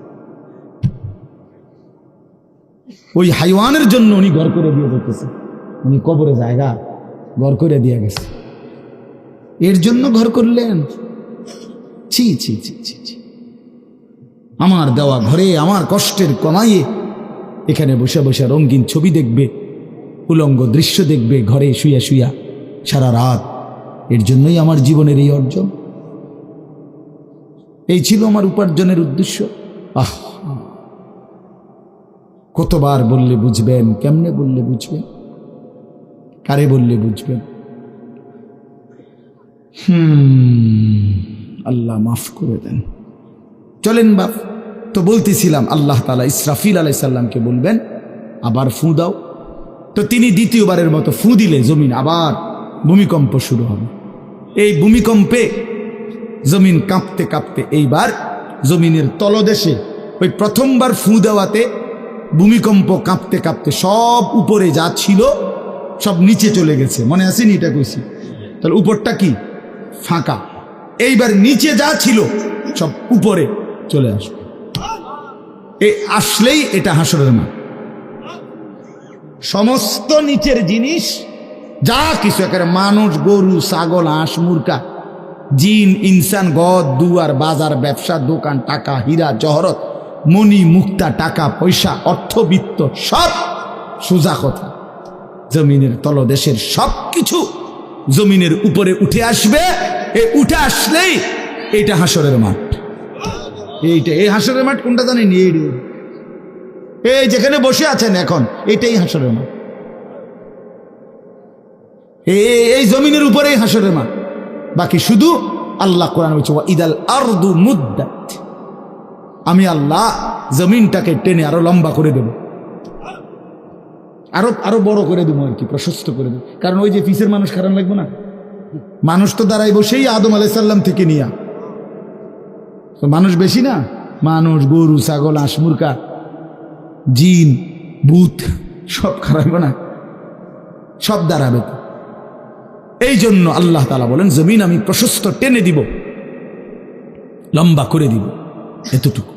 ওই হাইওয়ানের জন্য উনি ঘর করে দিয়ে দেখতেছে। উনি কবরে জায়গা ঘর করে দিয়ে গেছে, এর জন্য ঘর করলেন? ছি ছি ছি ছি ছি। আমার দেওয়া ঘরে আমার কষ্টের কমাইয়ে এখানে বসে বসে রঙিন ছবি দেখবে, উলঙ্গ দৃশ্য দেখবে ঘরে শুয়া শুয়া সারা রাত। এর জন্যই আমার জীবনের এই অর্জন, এই ছিল আমার উপার্জনের উদ্দেশ্য। আহ, কতবার বললে বুঝবেন? কেমনে বললে বুঝবেন? কারে বললে বুঝবেন? আল্লাহ মাফ করে দেন। চলেন বাপ, তো বলতেছিলাম আল্লাহ তাআলা ইসরাফিল আলাইহিস সালামকে বলবেন আবার ফু দাও। তো তিনি দ্বিতীয়বারের মতো ফু দিলে জমিন আবার ভূমিকম্প শুরু হবে। এই ভূমিকম্পে জমিন কাঁপতে কাঁপতে এইবার জমিনের তলদেশে ওই প্রথমবার ফু দেওয়াতে ভূমিকম্প কাঁপতে কাঁপতে সব উপরে যা ছিল সব নিচে চলে গেছে। মনে আসেনি এটা কইছি? তাহলে উপরটা কি? ফাঁকা। এইবার নিচে যা ছিল সব উপরে চলে আসবে। এই আসলেই এটা হাসরের মাঠ। সমস্ত নিচের জিনিস যা কিছু, একেবারে মানুষ, গরু, ছাগল, হাঁস, মুরগা, জিন, ইনসান, গদ, দুয়ার, বাজার, ব্যবসা, দোকান, টাকা, হীরা, জহরত, মণি, মুক্তা, টাকা পয়সা, অর্থবিত্ত, সব সোজা কথা জমিনের তলদেশের সব কিছু জমিনের উপরে উঠে আসবে। এই উঠে আসলেই এইটা হাসরের মাঠ। এইটা, এই হাসরের মাঠ কোনটা জানেন? এই যেখানে বসে আছেন এখন, এটাই হাসরের মাঠ। এই জমিনের উপরেই হাসরের মাঠ। বাকি শুধু আল্লাহ কোরআন বলছে ইদাল আরদু মুদ্দাত, আমি আল্লাহ জমিনটাকে টেনে আরো লম্বা করে দেব, আরো বড় করে দেবো আর কি, প্রশস্ত করে দেবো। কারণ ওই যে পিসের মানুষ খারাপ লাগবে না? মানুষ তো দাঁড়াই বসেই আদম আলাইহিস সালাম থেকে নিয়া, তো মানুষ বেশি না? মানুষ, গরু, ছাগল, হাঁস, মুরগা, জিন, ভূত সব খারাপ না? সব দাঁড়াবে তো। এই জন্য আল্লাহ তাআলা বলেন জমিন আমি প্রশস্ত টেনে দিব, লম্বা করে দিব, এতটুকু।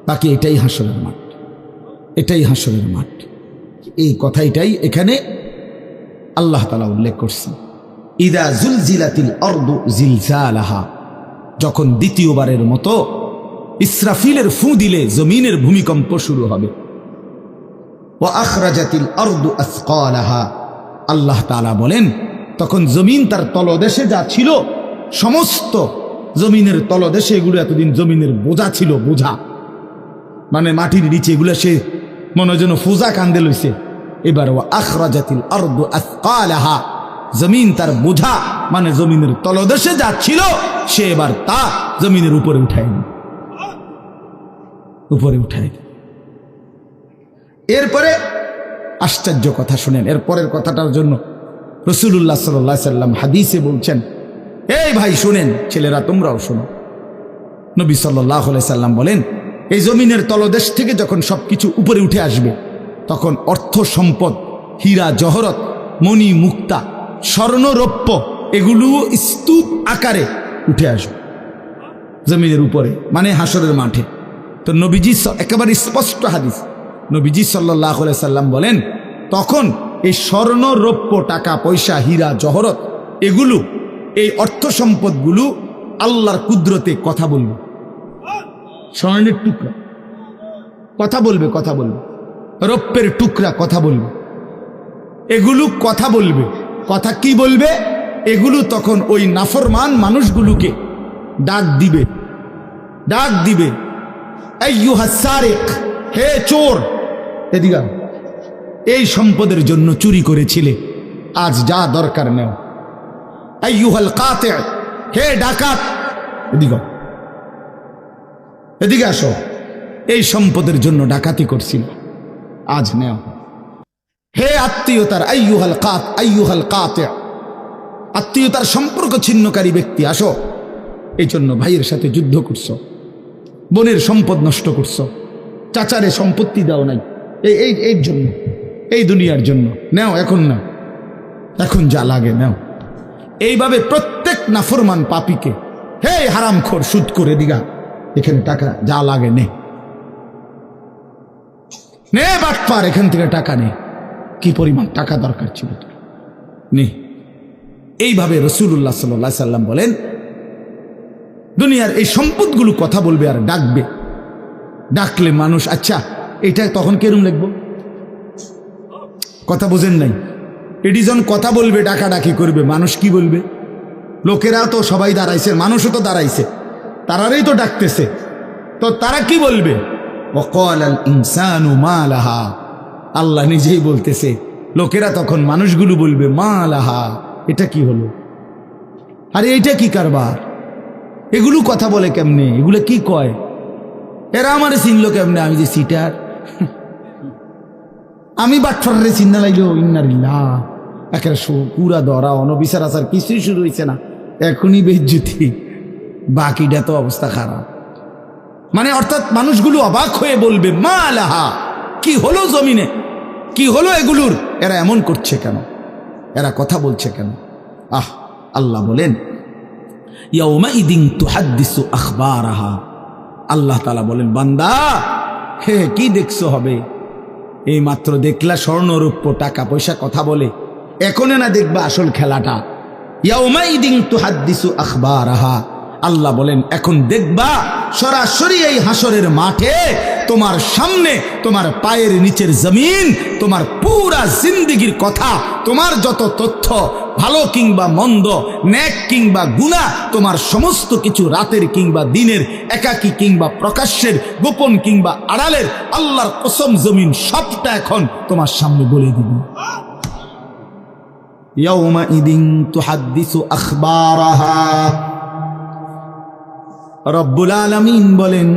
বাকি এটাই হাসরের মাঠ, এটাই হাসরের মাঠ। এই কথাটাই এখানে আল্লাহ তাআলা উল্লেখ করছেন। ইদা জুলজিলাতিল আরদু জিলজালাহা, যখন দ্বিতীয়বারের মতো ইসরাফিলের ফু দিলে জমিনের ভূমিকম্প শুরু হবে। ওয়া আখরাজাতিল আরদু আসকালাহা, আল্লাহ তাআলা বলেন তখন জমিন তার তলদেশে যা ছিল সমস্ত জমিনের তলদেশে, এগুলো এতদিন জমিনের বোঝা ছিল, বোঝা মানে মাটির নিচে, এগুলো সে মনে যেন ফোজা কান্দে লইছে। এবার ওয়া আখরাজাতিল আরদু আসকালাহা, জমিন তার বোঝা মানে জমিনের তলদেশে যা ছিল সে এবার তা জমিনের উপরে উঠায় নি, উপরে উঠায়। এরপরে আশ্চর্য কথা শুনেন, এরপরের কথাটার জন্য রাসূলুল্লাহ সাল্লাল্লাহু আলাইহি সাল্লাম হাদিসে বলছেন, এই ভাই শুনেন, ছেলেরা তোমরাও শোনো। নবী সাল্লাল্লাহু আলাইহি সাল্লাম বলেন এই জমিনের তলদেশ থেকে যখন সবকিছু উপরে উঠে আসবে তখন অর্থ সম্পদ, হীরা জহরত, মণি মুক্তা, স্বর্ণ রৌপ্য এগুলো স্তূপ আকারে উঠে আসবে জমিনের উপরে, মানে হাসরের মাঠে। তো নবীজি একেবারে স্পষ্ট হাদিস, নবীজি সাল্লাল্লাহু আলাইহি সাল্লাম বলেন তখন এই স্বর্ণ রৌপ্য, টাকা পয়সা, হীরা জহরত এগুলো, এই অর্থ সম্পদগুলো আল্লাহর কুদরতে কথা বলবে। স্বর্ণের টুকরা কথা বলবে, কথা বলবে, রৌপ্যের টুকরা কথা বলবে, এগুলো কথা বলবে। কথা কি বলবে? এগুলো তখন ওই নাফরমান মানুষগুলোকে ডাক দিবে, ডাক দিবে, আইয়ুহাস সারিক, হে চোর, এদিকে এই সম্পদের জন্য চুরি করেছিলে, আজ যা দরকার নেও। আইয়ুহাল কাতি, হে ডাকাত, এদিকে এদিকে আসো, এই সম্পদের জন্য ডাকাতি করছিল, আজ নেও। হে আত্মীয়তার, আইয়ুহাল কাতি, আত্মীয়তার সম্পর্ক ছিন্নকারী ব্যক্তি, আসো, এই জন্য ভাইয়ের সাথে যুদ্ধ করছো, বোনের সম্পদ নষ্ট করছো, চাচারে সম্পত্তি দাও নাই, এই জন্য, এই দুনিয়ার জন্য নেও, এখন নাও, এখন যা লাগে নাও। এইভাবে প্রত্যেক নাফরমান পাপীকে, হে হারামখোর সুদ করে দিগা, এখানে টাকা যা লাগে নে, নে বাটপার, এখান থেকে টাকা নে, কি পরিমাণ টাকা দরকার ছিল তোর, নে। এইভাবে রাসূলুল্লাহ সাল্লাল্লাহু আলাইহি সাল্লাম বলেন, দুনিয়ার এই সম্পদগুলো কথা বলবে আর ডাকবে, ডাকলে মানুষ, আচ্ছা এটা তখন কেরম লিখবো, কথা বোঝেন নাই, এডিজন কথা বলবে, ডাকাডাকি করবে, মানুষ কি বলবে? লোকেরা তো সবাই দাঁড়াইছে, মানুষও তো দাঁড়াইছে, তারাই তো ডাকতেছে, তো তারা কি বলবে? ওয়াকালাল ইনসানু মা লাহা, আল্লাহ নিজেই বলতেছে, লোকেরা তখন, মানুষগুলো বলবে, মা লাহা, এটা কি হলো, আরে এটা কি কারবার, এগুলো কথা বলে কেমনে, এগুলো কি কয়, এরা আমারে চিনলো কেমনে, আমি যে সিটার, আমি বাটফারে চিন্না লাগলো, ইন্নারিল্লাহ, একেবারে পুরা ধরা, অনবিচার আচার কিছুই শুরু হয়েছে না, এখনই বেজ্জুতি, বাকিটা তো অবস্থা খারাপ। মানে অর্থাৎ মানুষগুলো অবাক হয়ে বলবে, মা লাহা, কি হলো জমিনে, কি হলো এগুলোর, এরা এমন করছে কেন, এরা কথা বলছে কেন? আল্লাহ বলেন, ইয়াউমাইদিন তুহাদ্দিসু আখবারাহা, আল্লাহ তাআলা বলেন, বান্দা হে কি দেখছো হবে, এই মাত্র দেখলা স্বর্ণ রূপ্য টাকা পয়সা কথা বলে, এখনে না দেখবা আসল খেলাটা। ইয়াউমাইদিন তুহাদ্দিসু আখবারাহা, আল্লাহ বলেন এখন দেখবা সরাসরি এই হাসরের মাঠে তোমার সামনে, তোমার পায়ের নিচের জমিন, তোমার পুরা জিন্দেগির কথা, তোমার যত তথ্য, ভালো কিংবা মন্দ, নেক কিংবা গুনাহ, তোমার সমস্ত কিছু, রাতের কিংবা দিনের, একাকী কিংবা প্রকাশ্যের, গোপন কিংবা আড়ালের, আল্লাহর কসম জমিন সবটা এখন তোমার সামনে বলে দিবে। ইয়াউমাইদিন তুহাদ্দিসু আখবারাহা, রব্বুল আলামিন বলেন,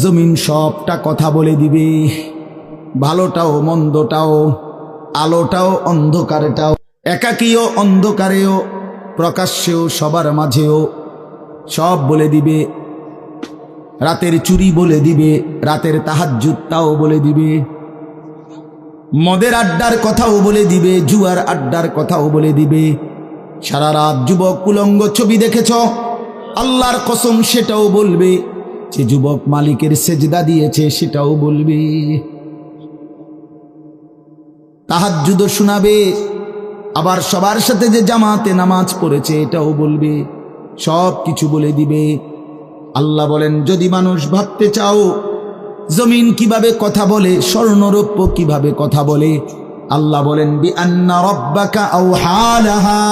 জমিন সবটা কথা বলে দিবে, ভালোটাও মন্দটাও, আলোটাও অন্ধকারটাও, একাকীও অন্ধকারেও, প্রকাশ্যেও, সবার মাঝেও, সব বলে দিবে। রাতের চুরি বলে দিবে, রাতের তাহাজ্জুদটাও বলে দিবে, মদের আড্ডার কথাও বলে দিবে, জুয়ার আড্ডার কথাও বলে দিবে। সারা রাত যুবক কুলঙ্গ ছবি দেখেছ, আল্লাহর কসম সেটাও বলবে, যে যুবক মালিকের সেজদা দিয়েছে সেটাও বলবে, তাহাজ্জুদও শোনাবে, আবার সবার সাথে যে জামাতে নামাজ পড়েছে এটাও বলবে, সব কিছু বলে দিবে। আল্লাহ বলেন, যদি মানুষ ভাবতে চাও জমিন কিভাবে কথা বলে, স্বর্ণরৌপ্য কিভাবে কথা বলে, আল্লাহ বলেন, বিআন্না রাব্বাকা আওহা লাহা,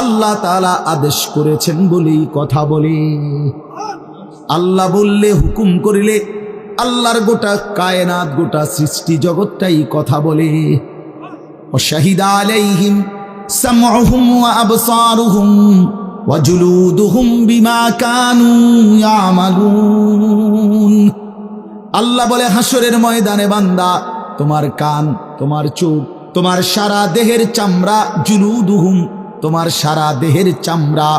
আল্লাহ তাআলা আদেশ করেছেন বলেই কথা বলে। আল্লাহ বললে, হুকুম করিলে, আল্লাহর গোটা কায়নাত, গোটা সৃষ্টি জগৎটাই কথা বলে। ওয়াশাহিদা আলাইহিম সামউহুম ওয়া আবসারুহুম ওয়া জুলুদুহুম বিমা কানু ইয়ামালুন। আল্লাহ বলে, হাসরের ময়দানে বান্দা, তোমার কান, তোমার চোখ, তোমার সারা দেহের চামড়া, জুলুদুহুম, তোমার সারা দেহের চামড়া,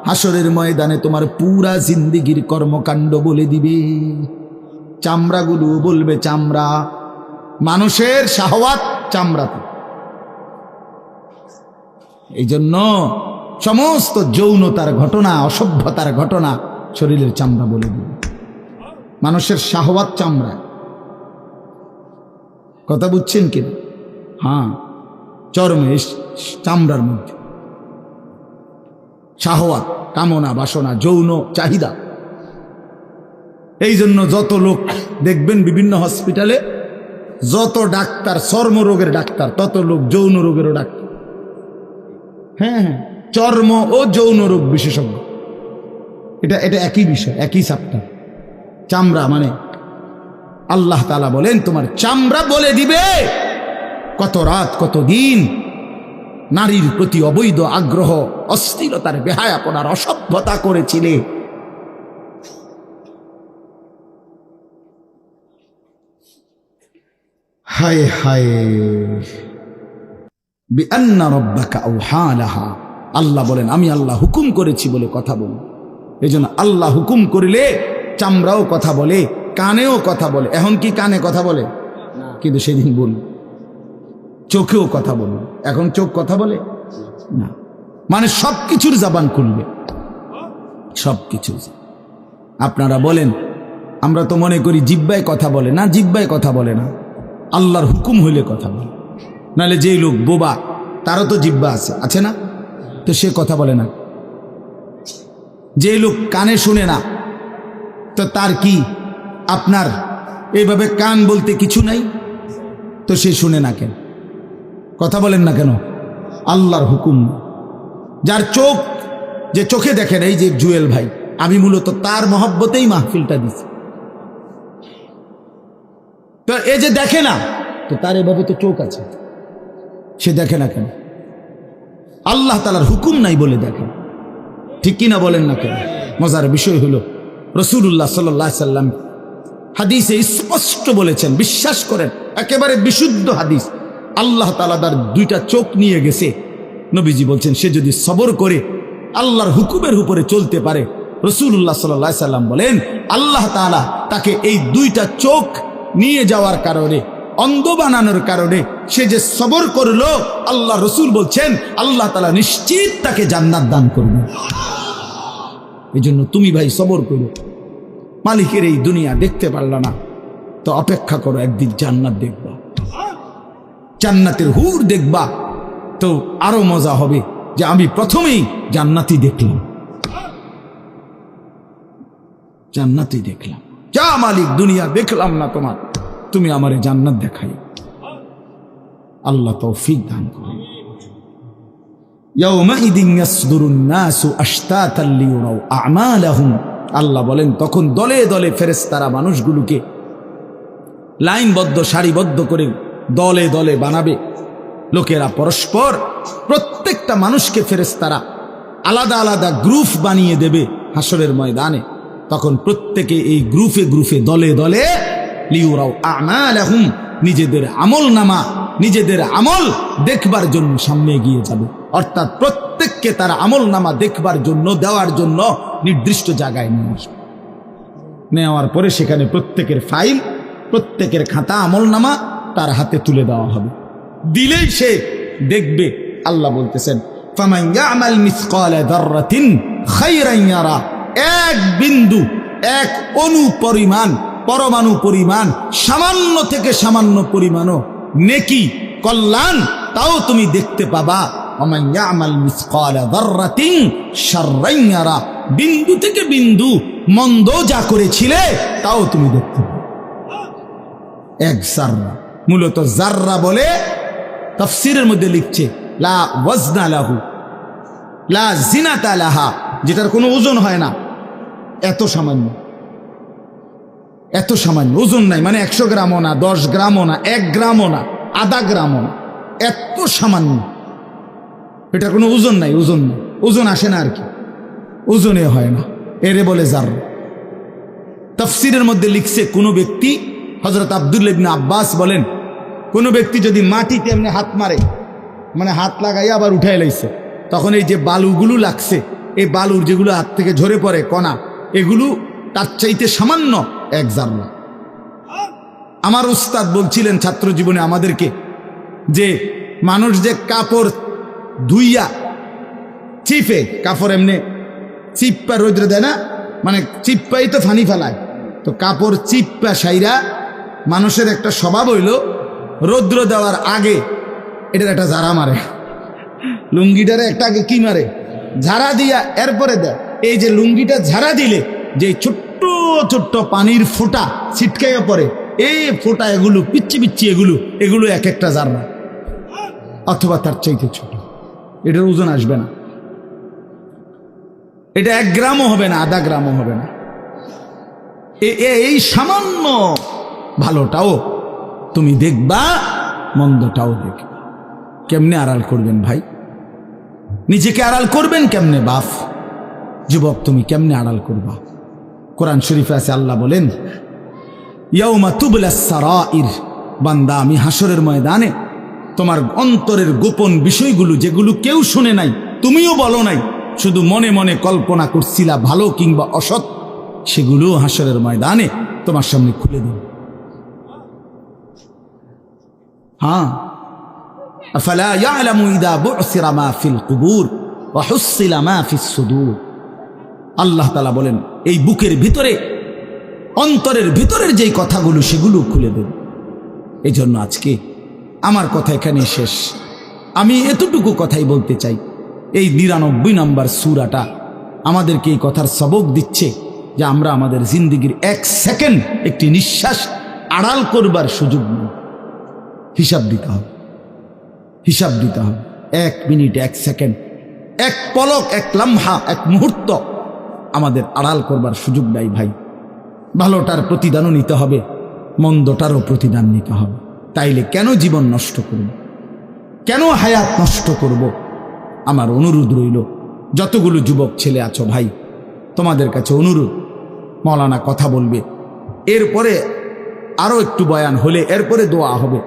হাসরের ময়দানে তোমার পুরা জিন্দেগির কর্মকাণ্ড বলে দিবে। চামড়াগুলো বলবে, চামড়া, মানুষের শাহওয়াত চামড়াতে। এই জন্য সমস্ত যৌনতার ঘটনা, অসভ্যতার ঘটনা শরীরের চামড়া বলে দিবে। মানুষের শাহওয়াত চামড়া, কথা বুঝছেন কিনা? হ্যাঁ, চর্মে, চামড়ার মধ্যে শাহওয়াত, কামনা, বাসনা, যৌন চাহিদা। এই জন্য যত লোক দেখবেন বিভিন্ন হসপিটালে, যত ডাক্তার চর্মরোগের ডাক্তার, তত লোক যৌন রোগেরও ডাক্তার। হ্যাঁ, চর্ম ও যৌন রোগ বিশেষজ্ঞ, এটা একই বিষয়, একই চ্যাপ্টার। চামড়া মানে আল্লাহ তাআলা বলেন, তোমার চামড়া বলে দিবে কত রাত, কত দিন নারীর প্রতি অবৈধ আগ্রহ, অস্থিরতার, বেহায়াপনার, অসভ্যতা করেছিলে। হায় হায়, বিআন্না রাব্বাকা আওহা লাহা, আল্লাহ বলেন, আমি আল্লাহ হুকুম করেছি বলে কথা বল। এই জন্য আল্লাহ হুকুম করিলে চামড়াও কথা বলে, কানেও কথা বলে। এখন কি কানে কথা বলে? কিন্তু সেদিন বলল চোখেও কথা বলল। এখন চোখ কথা বলে না, মানে সব কিছুর জবান খুলবে, সব কিছু। আপনারা বলেন আমরা তো মনে করি জিহ্বায় কথা বলে না, জিহ্বায় কথা বলে না, আল্লাহর হুকুম হইলে কথা বলে। নাহলে যেই লোক বোবা তারও তো জিহ্বা আছে না, তো সে কথা বলে না। যে লোক কানে শুনে না, তো তার কি আপনার এইভাবে কান বলতে কিছু নাই, তো সে শুনে না কেন, কথা বলেন না কেন? আল্লাহর হুকুম। যার চোখ, যে চোখে দেখেন, এই যে জুয়েল ভাই, আমি মূলত তার মহব্বতেই মাহফিলটা দিছি। তো এই যে দেখে না, তো তার এভাবে তো চোখ আছে, সে দেখে না কেন? আল্লাহ তাআলার হুকুম নাই বলে দেখে, ঠিক কিনা বলেন না কেন? মজার বিষয় হলো রাসূলুল্লাহ সাল্লাল্লাহু আলাইহি সাল্লাম হাদিসে স্পষ্ট বলেছেন, বিশ্বাস করেন, একেবারে বিশুদ্ধ হাদিস। আল্লাহ তাআলা তার দুইটা চোখ নিয়ে গেছে। নবীজি বলছেন সে যদি সবর করে আল্লাহর হুকুমের উপরে চলতে পারে, রাসূলুল্লাহ সাল্লাল্লাহু আলাইহি সাল্লাম বলেন আল্লাহ তাআলা তাকে এই দুইটা চোখ নিয়ে যাওয়ার কারণে, অন্ধ বানানোর কারণে সে যে সবর করলো, আল্লাহ রসুল বলছেন আল্লাহ তাআলা নিশ্চিত তাকে জান্নাত দান করবে। এই জন্য তুমি ভাই সবর করো। মালিকের এই দুনিয়া দেখতে পারলা না, তো অপেক্ষা করো, একদিন জান্নাত দেখবা, জান্নাতের হুর দেখবা, তো আরো মজা হবে যে আমি প্রথমেই জান্নাতই দেখলাম, জান্নাতই দেখলাম। যা মালিক, দুনিয়া দেখলাম না তোমার, তুমি আমারে জান্নাত দেখাই। আল্লাহ তৌফিক দান করুন। ইয়াউমাইদিন ইয়াসদুরুন নাসু আশতাতান লিয়ুরাউ আ'মালাহুম, আল্লাহ বলেন তখন দলে দলে ফেরেশতারা মানুষগুলোকে লাইনবদ্ধ, সারিবদ্ধ করে দলে দলে বানাবে। লোকেরা পরস্পর, প্রত্যেকটা মানুষকে ফেরেশতারা আলাদা আলাদা গ্রুপ বানিয়ে দেবে হাসরের ময়দানে। তখন প্রত্যেকে এই গ্রুপে গ্রুপে, দলে দলে লিয়ুরাউ আ'মালাহুম, নিজেদের আমল নামা, নিজেদের আমল দেখবার জন্য সামনে এগিয়ে যাবে। অর্থাৎ প্রত্যেককে তার আমল নামা দেখবার জন্য, দেওয়ার জন্য নির্দিষ্ট জায়গায় নিয়ে আসবে। নেওয়ার পরে সেখানে প্রত্যেকের ফাইল, প্রত্যেকের খাতা, আমল নামা তার হাতে তুলে দেওয়া হবে। দিলেই সে দেখবে। আল্লাহ বলতেছেন ফামান ইয়ামাল মিসকালা যাররাতিন খায়রান ইয়ারা, এক বিন্দু, এক অণু পরিমাণ, পরমাণু পরিমাণ, সামান্য থেকে সামান্য পরিমাণও নেকি, কল্যাণ, তাও তুমি দেখতে পাবা। ওমান ইয়ামাল মিসকালা যাররাতিন শাররান ইয়ারা, বিন্দু থেকে বিন্দু মন্দ যা করেছিলে তাও তুমি দেখতে পাবে। এক জাররা, মূলত জাররা বলে তাফসীরের মধ্যে লিখছে লা ওয়াজনা লাহু লা জিনাতা লাহা, যেটার কোনো ওজন হয় না, এত সামান্য, এত সামান্য, ওজন নাই, মানে 100 গ্রামও না, 10 গ্রামও না, 1 গ্রামও না, আধা গ্রামও না, এত সামান্য। এটা কোনো ওজন নাই, ওজন নাই, ওজন আসে না আর কি, ওজনে হয় না, এরে বলে জাররা। তাফসীরের মধ্যে লিখছে কোন ব্যক্তি, হযরত আব্দুল্লাহ ইবনে আব্বাস বলেন, কোন ব্যক্তি যদি মাটিতে এমনি হাত মারে, মানে হাত লাগাইয়া আবার উঠাই লাইছে, তখন এই যে বালুগুলো লাগছে, এই বালুর যেগুলো হাত থেকে ঝরে পড়ে কণা, এগুলো তার চাইতে সামান্য এক জাররা। আমার উস্তাদ বলছিলেন ছাত্র জীবনে আমাদেরকে, যে মানুষ যে কাপড় ধুইয়া চিপে, কাপড় এমনি চিপ্পা রৌদ্রে দেয় না, মানে চিপ্পাই তো ফানি ফেলায়, তো কাপড় চিপ্পা সাইরা মানুষের একটা স্বভাব হইল রৌদ্র দেওয়ার আগে এটার একটা ঝাড়া মারে, লুঙ্গিটারে একটা আগে কি মারে, ঝাড়া দিয়া এরপরে দেয়। এই যে লুঙ্গিটা ঝাড়া দিলে যে ছোট্ট ছোট্ট পানির ফোঁটা ছিটকাইয়া পড়ে, এই ফোঁটা, এগুলো পিচ্ছি পিচ্ছি, এগুলো এক একটা জাররা, অথবা তার চাইতে ছোট। এটার ওজন আসবে না, এটা 1 গ্রামও হবে না, আধা গ্রামও হবে না। এই সামান্য ভালোটাও তুমি দেখবা, মন্দটাও দেখবা। কেমনে আড়াল করবেন ভাই? নিজেকে আড়াল করবেন কেমনে? বাপ যুবক, তুমি কেমনে আড়াল করবা? কোরআন শরীফে আছে, আল্লাহ বলেন ইয়াউমা তুবলাস সারাইর, বান্দা আমি হাসরের ময়দানে তোমার অন্তরের গোপন বিষয়গুলো, যেগুলো কেউ শুনে নাই, তুমিও বলো নাই, শুধু মনে মনে কল্পনা করছিলা ভালো কিংবা অসৎ, সেগুলো হাসরের ময়দানে তোমার সামনে খুলে দেব। হ্যাঁ, আফালা ইয়ালামু ইযা বু'সিরা মা ফিল কুবুর ওয়া হুসিলা মা ফিস সুদূর। আল্লাহ তাআলা বলেন এই বুকের ভিতরে, অন্তরের ভিতরের যেই কথাগুলো সেগুলো খুলে দেব। এই জন্য আজকে আমার কথা এখানে শেষ। আমি এতটুকু কথাই বলতে চাই, এই 99 নম্বর সূরাটা আমাদেরকে এই কথার সবক দিচ্ছে যে আমরা আমাদের জিন্দেগির 1 সেকেন্ড, একটি নিঃশ্বাস আড়াল করবার সুযোগ নেই। হিসাব দিতে হবে, হিসাব দিতে হবে। 1 মিনিট, 1 সেকেন্ড, 1 পলক, 1 লম্হা, 1 মুহূর্ত আমাদের আড়াল করবার সুযোগ নাই ভাই। ভালোটার প্রতিদানও নিতে হবে, মন্দটারও প্রতিদান নিতে হবে। তাইলে কেন জীবন নষ্ট করব, কেন হায়াত নষ্ট করব? আমার অনুরোধ রইল, যতগুলো যুবক ছেলে আছো ভাই, তোমাদের কাছে অনুরোধ, মৌলানা কথা বলবে, এরপরে আরো একটু বয়ান হলে এরপরে দোয়া হবে,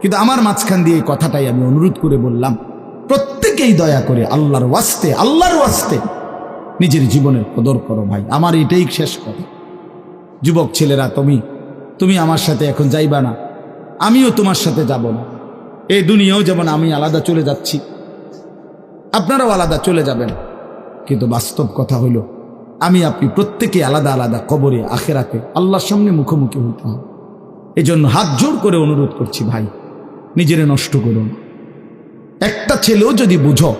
কিন্তু আমার মাঝখান দিয়ে এই কথাটাই আমি অনুরোধ করে বললাম, প্রত্যেকেই দয়া করে আল্লাহর ওয়াস্তে নিজের জীবনের কদর করো ভাই। আমার এটাই শেষ কথা। যুবক ছেলেরা, তুমি আমার সাথে এখন যাইবা না, আমিও তোমার সাথে যাব না। এই দুনিয়াও যেমন আমি আলাদা চলে যাচ্ছি, আপনারাও আলাদা চলে যাবেন, কিন্তু বাস্তব কথা হইল আমি আপনি প্রত্যেকে আলাদা আলাদা কবরে, আখেরাতে আল্লাহর সামনে মুখোমুখি হইতে হবে। এই জন্য হাত জোড় করে অনুরোধ করছি ভাই, নিজেরে নষ্ট করো না। একটা ছেলেও যদি বুঝো,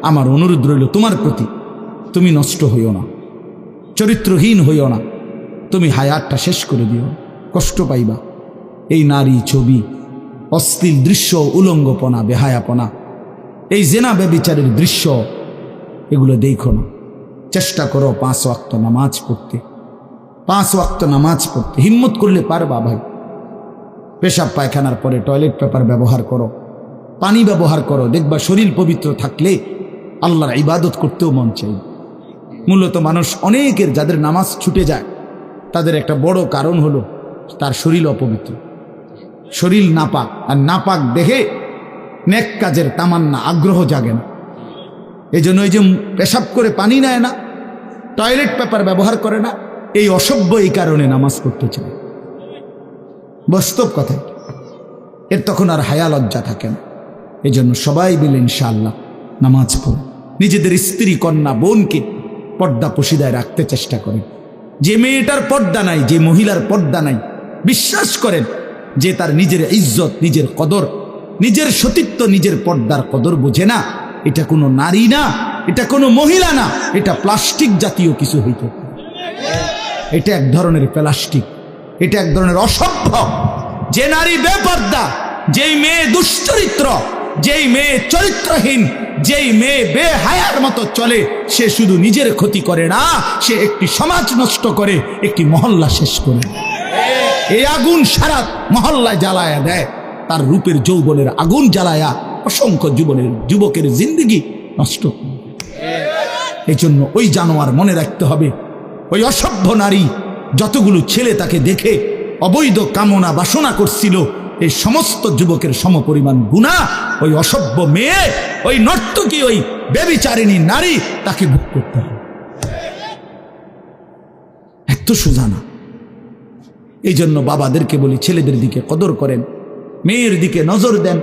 আমার অনুরোধ রইল তোমার প্রতি, তুমি নষ্ট হইও না, চরিত্রহীন হইও না, তুমি হায়াতটা শেষ করে দিও, কষ্ট পাইবা। এই নারী ছবি, অশ্লীল দৃশ্য, উলঙ্গপনা, বেহায়াপনা, এই জেনা ব্যভিচারের দৃশ্য, এগুলো দেখো না। চেষ্টা করো 5 ওয়াক্ত নামাজ পড়তে, 5 ওয়াক্ত নামাজ পড়তে হিম্মত করলে পারবা ভাই। পেশাব পায়খানার পরে টয়লেট পেপার ব্যবহার করো, পানি ব্যবহার করো, দেখবা শরীর পবিত্র থাকলে আল্লাহর ইবাদত করতেও মন চাই। মূলত মানুষ অনেকের যাদের নামাজ ছুটে যায়, তাদের একটা বড় কারণ হলো তার শরীর অপবিত্র, শরীর নাপাক, আর নাপাক দেখে নেক কাজের তামান্না, আগ্রহ জাগে না। এই জন্য এই যে পেশাব করে পানি নেয় না, টয়লেট পেপার ব্যবহার করে না, এই অসভ্য এই কারণে নামাজ পড়তে চায়। বাস্তব কথা, এর তখন আর হায়া লজ্জা থাকে না। এই জন্য সবাই মিলে ইনশাআল্লাহ নামাজ পড়ে নিজেদের স্ত্রী, কন্যা, বোনকে পর্দা পশিদায় রাখতে চেষ্টা করেন। যে মেয়েটার পর্দা নাই, যে মহিলার পর্দা নাই, বিশ্বাস করেন যে তার নিজের ইজ্জত, নিজের কদর, নিজের সতীত্ব, নিজের পর্দার কদর বোঝে না, এটা কোনো নারী না, এটা কোনো মহিলা না, এটা প্লাস্টিক জাতীয় কিছু হইতে পারে। এটা এক ধরনের প্লাস্টিক, এটা এক ধরনের অসভ্য। যে নারী বেপর্দা, যেই মেয়ে দুশ্চরিত্র, যেই মেয়ে চরিত্রহীন, যেই মেয়ে বেহায়ার মতো চলে, সে শুধু নিজের ক্ষতি করে না, সে একটি সমাজ নষ্ট করে, একটি মহল্লা শেষ করে। এই আগুন সারা মহল্লায় জ্বালায়া দেয়, তার রূপের যৌবনের আগুন জ্বালায়া অসংখ্য যুবকের জিন্দেগি নষ্ট করে। এই জন্য ওই জানোয়ার মনে রাখতে হবে, ওই অসভ্য নারী যতগুলো ছেলে তাকে দেখে অবৈধ কামনা বাসনা করছিল, এই সমস্ত যুবকের সমপরিমাণ গুনাহ ওই অসভ্য মেয়ে, ওই নর্তকী, ওই ব্যভিচারিণী নারী, তাকে ভোগ করতে হবে। এত সোজা না। এই জন্য বাবাদেরকে বলি, ছেলেদের দিকে কদর করেন, মেয়ের দিকে নজর দেন,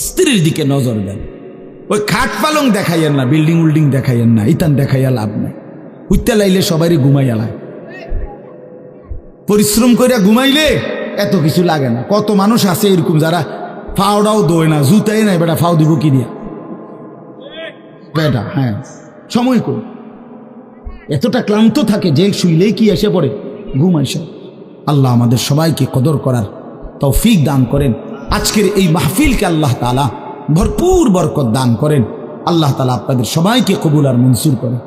স্ত্রীর দিকে নজর দেন। ওই খাট পালং দেখাইয়েন না, বিল্ডিং উল্ডিং দেখাইয়েন না, ইতান দেখাইয়া লাভ নাই। উঠতে লাইলে সবারই ঘুমাইয়া লাগে, পরিশ্রম করিয়া ঘুমাইলে এত কিছু লাগে না। কত মানুষ আছে এরকম যারা ফাওটাও দোয় না, জুতাই নাই, বেটা ফাও দিব কি দিয়া বেটা। হ্যাঁ, সময় কর, এতটা ক্লান্ত থাকে যে শুইলেই কি এসে পড়ে ঘুম আসে। আল্লাহ আমাদের সবাইকে কদর করার তৌফিক দান করেন। আজকের এই মাহফিলকে আল্লাহ তাআলা ভরপুর বরকত দান করেন। আল্লাহ তাআলা আপনাদের সবাইকে কবুল আর মঞ্জুর করেন।